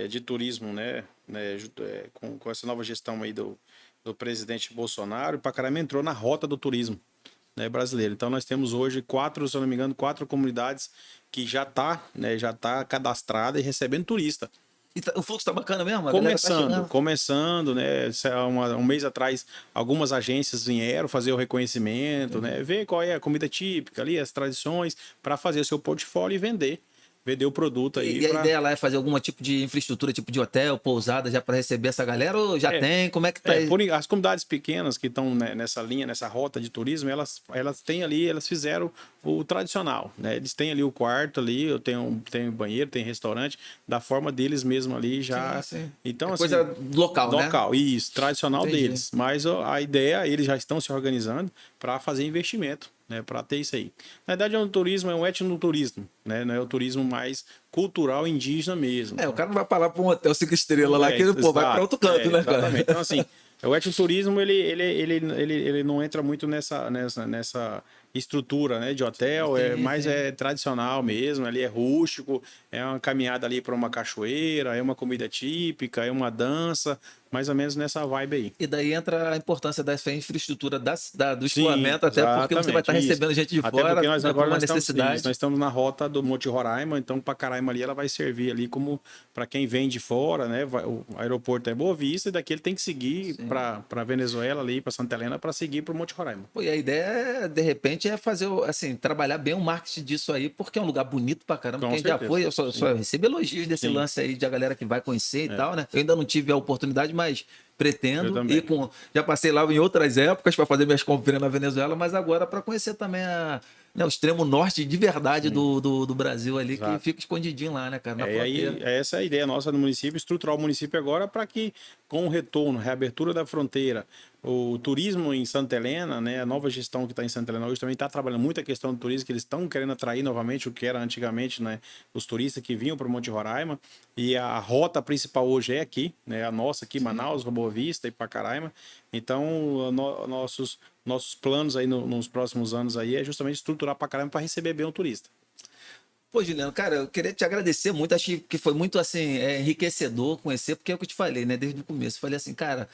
de Turismo, né? Com essa nova gestão aí do presidente Bolsonaro, e Pacaraima entrou na rota do turismo, né, brasileiro. Então nós temos hoje 4, se eu não me engano, 4 comunidades que já tá cadastrada e recebendo turista.
E o fluxo tá bacana mesmo?
Começando, né? Um mês atrás, algumas agências vieram fazer o reconhecimento, né? Ver qual é a comida típica ali, as tradições, para fazer o seu portfólio e vender o produto aí.
E a ideia lá é fazer algum tipo de infraestrutura, tipo de hotel, pousada, já para receber essa galera, ou já tem? Como é que tá aí?
As comunidades pequenas que estão, né, nessa linha, nessa rota de turismo, elas têm ali, elas fizeram o tradicional, né? Eles têm ali o quarto ali, eu tenho banheiro, tem restaurante, da forma deles mesmo ali já. Sim. Então,
coisa local, né?
Local, isso, tradicional deles. Mas a ideia, eles já estão se organizando para fazer investimento, né, para ter isso aí. Na verdade, é um etnoturismo, né? Não é o turismo mais cultural indígena mesmo.
O cara não vai para lá para um hotel 5 estrelas lá, que ele vai para outro canto, né, cara?
Exatamente. Então, assim, o etnoturismo, ele não entra muito nessa estrutura, né, de hotel, mais tradicional mesmo, ali é rústico, é uma caminhada ali para uma cachoeira, é uma comida típica, é uma dança, mais ou menos nessa vibe aí.
E daí entra a importância dessa infraestrutura do escoamento, até porque você vai estar recebendo gente de fora,
porque nós agora
necessidade.
Nós estamos na rota do Monte Roraima, então Pacaraima ali ela vai servir ali como para quem vem de fora, né? O aeroporto é Boa Vista e daqui ele tem que seguir para Venezuela ali, para Santa Helena, para seguir para o Monte Roraima.
Pô, e a ideia, de repente, é fazer, assim, trabalhar bem o marketing disso aí, porque é um lugar bonito pra caramba. Quem já foi, eu só recebo elogios desse lance aí de a galera que vai conhecer e tal, né? Eu ainda não tive a oportunidade, mas pretendo ir já passei lá em outras épocas para fazer minhas compras na Venezuela, mas agora para conhecer também o extremo norte de verdade do Brasil ali. Exato. Que fica escondidinho lá, né, cara? Na fronteira.
Essa é a ideia nossa do município, estruturar o município agora para que, com o retorno, reabertura da fronteira, o turismo em Santa Helena, né, a nova gestão que está em Santa Helena hoje também está trabalhando muito a questão do turismo, que eles estão querendo atrair novamente o que era antigamente, né, os turistas que vinham para o Monte Roraima, e a rota principal hoje é aqui, né, a nossa aqui, Manaus, Boa Vista e Pacaraima. Então, nossos planos aí nos próximos anos aí é justamente estruturar Pacaraima para receber bem o turista.
Pô, Juliano, cara, eu queria te agradecer muito, acho que foi muito, assim, enriquecedor conhecer, porque é o que eu te falei, né, desde o começo, eu falei assim, cara,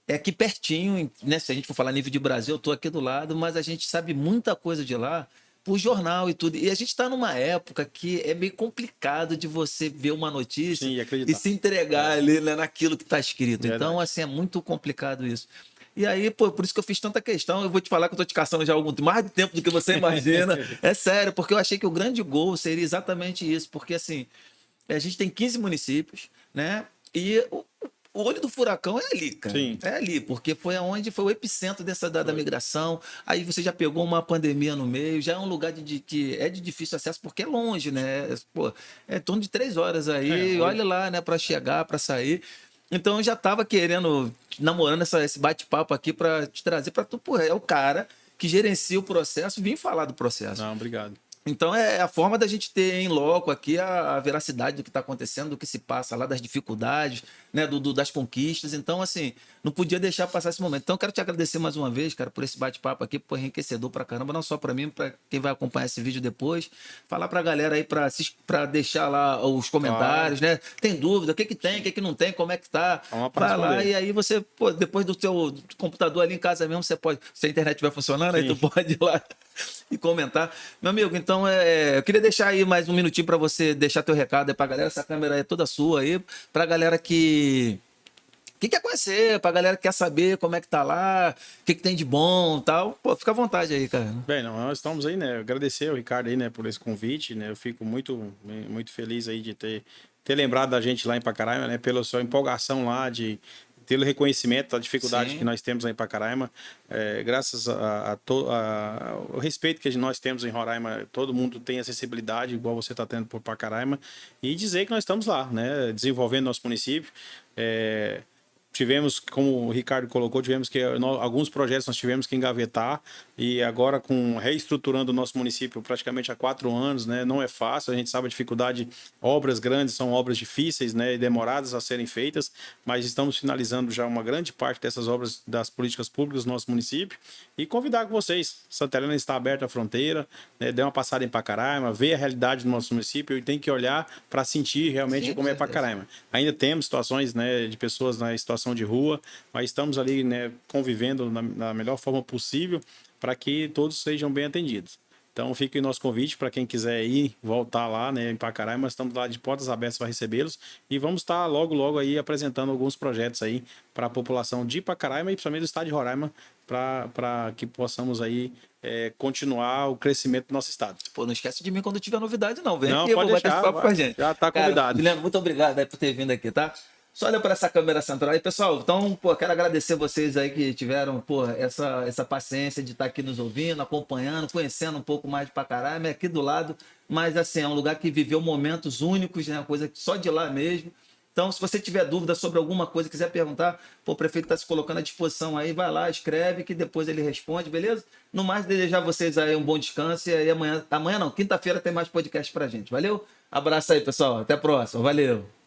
é aqui pertinho, né, se a gente for falar nível de Brasil, eu tô aqui do lado, mas a gente sabe muita coisa de lá por jornal e tudo, e a gente tá numa época que é meio complicado de você ver uma notícia e se entregar ali, né, naquilo que tá escrito. Verdade. Então, assim, é muito complicado isso. E aí, pô, por isso que eu fiz tanta questão. Eu vou te falar que eu tô te caçando já há mais de tempo do que você imagina. É sério, porque eu achei que o grande gol seria exatamente isso. Porque, assim, a gente tem 15 municípios, né? E o olho do furacão é ali, cara.
Sim.
É ali, porque foi onde foi o epicentro da migração. Aí você já pegou uma pandemia no meio, já é um lugar que é de difícil acesso, porque é longe, né? Pô, é em torno de 3 horas aí, olha lá, né, para chegar, para sair. Então eu já tava querendo, namorando esse bate-papo aqui para te trazer para tu, pô, é o cara que gerencia o processo, vim falar do processo.
Não, obrigado.
Então é a forma da gente ter em loco aqui a veracidade do que está acontecendo, do que se passa lá, das dificuldades, né, das conquistas. Então, assim, não podia deixar passar esse momento. Então, eu quero te agradecer mais uma vez, cara, por esse bate-papo aqui, por enriquecedor pra caramba, não só para mim, para quem vai acompanhar esse vídeo depois. Falar pra galera aí para deixar lá os comentários, né? Tem dúvida, o que tem, o que não tem, como é que tá? Vai lá e aí você, pô, depois do teu computador ali em casa mesmo, você pode, se a internet estiver funcionando, aí tu pode ir lá e comentar. Meu amigo, então eu queria deixar aí mais um minutinho para você deixar teu recado aí pra galera. Essa câmera é toda sua aí, pra galera que quer conhecer, pra galera que quer saber como é que tá lá, o que tem de bom e tal. Pô, fica à vontade aí, cara.
Bem, nós estamos aí, né? Agradecer ao Ricardo aí, né, por esse convite, né? Eu fico muito feliz aí de ter lembrado da gente lá em Pacaraima, né? Pela sua empolgação lá de pelo reconhecimento da dificuldade que nós temos aí em Pacaraima, graças ao respeito que nós temos em Roraima, todo mundo tem acessibilidade, igual você está tendo por Pacaraima, e dizer que nós estamos lá, né, desenvolvendo nosso município. Tivemos, como o Ricardo colocou, alguns projetos nós tivemos que engavetar, e agora reestruturando o nosso município praticamente há 4 anos, né? Não é fácil, a gente sabe a dificuldade, obras grandes são obras difíceis, né? E demoradas a serem feitas, mas estamos finalizando já uma grande parte dessas obras das políticas públicas do nosso município, e convidar com vocês, Santa Helena está aberta à fronteira, né? Dê uma passada em Pacaraima, ver a realidade do nosso município e tem que olhar para sentir realmente como é Pacaraima. Ainda temos situações, né, de pessoas na situação de rua, mas estamos ali, né, convivendo na melhor forma possível para que todos sejam bem atendidos. Então fica o nosso convite para quem quiser ir, voltar lá, né, em Pacaraima, mas estamos lá de portas abertas para recebê-los e vamos estar logo aí apresentando alguns projetos aí para a população de Pacaraima e principalmente do estado de Roraima, para que possamos aí continuar o crescimento do nosso estado.
Pô, não esquece de mim quando tiver novidade não, vem
não,
aqui,
pode
vou bater esse papo com a gente.
Já está convidado.
Juliano, muito obrigado aí por ter vindo aqui, tá? Só olha para essa câmera central aí, pessoal. Então, pô, quero agradecer vocês aí que tiveram, pô, essa paciência de estar aqui nos ouvindo, acompanhando, conhecendo um pouco mais de Pacaraima, é aqui do lado. Mas, assim, é um lugar que viveu momentos únicos, né? Uma coisa só de lá mesmo. Então, se você tiver dúvida sobre alguma coisa, quiser perguntar, pô, o prefeito está se colocando à disposição aí, vai lá, escreve, que depois ele responde, beleza? No mais, desejar vocês aí um bom descanso e aí amanhã não, quinta-feira tem mais podcast pra gente, valeu? Abraço aí, pessoal, até a próxima, valeu!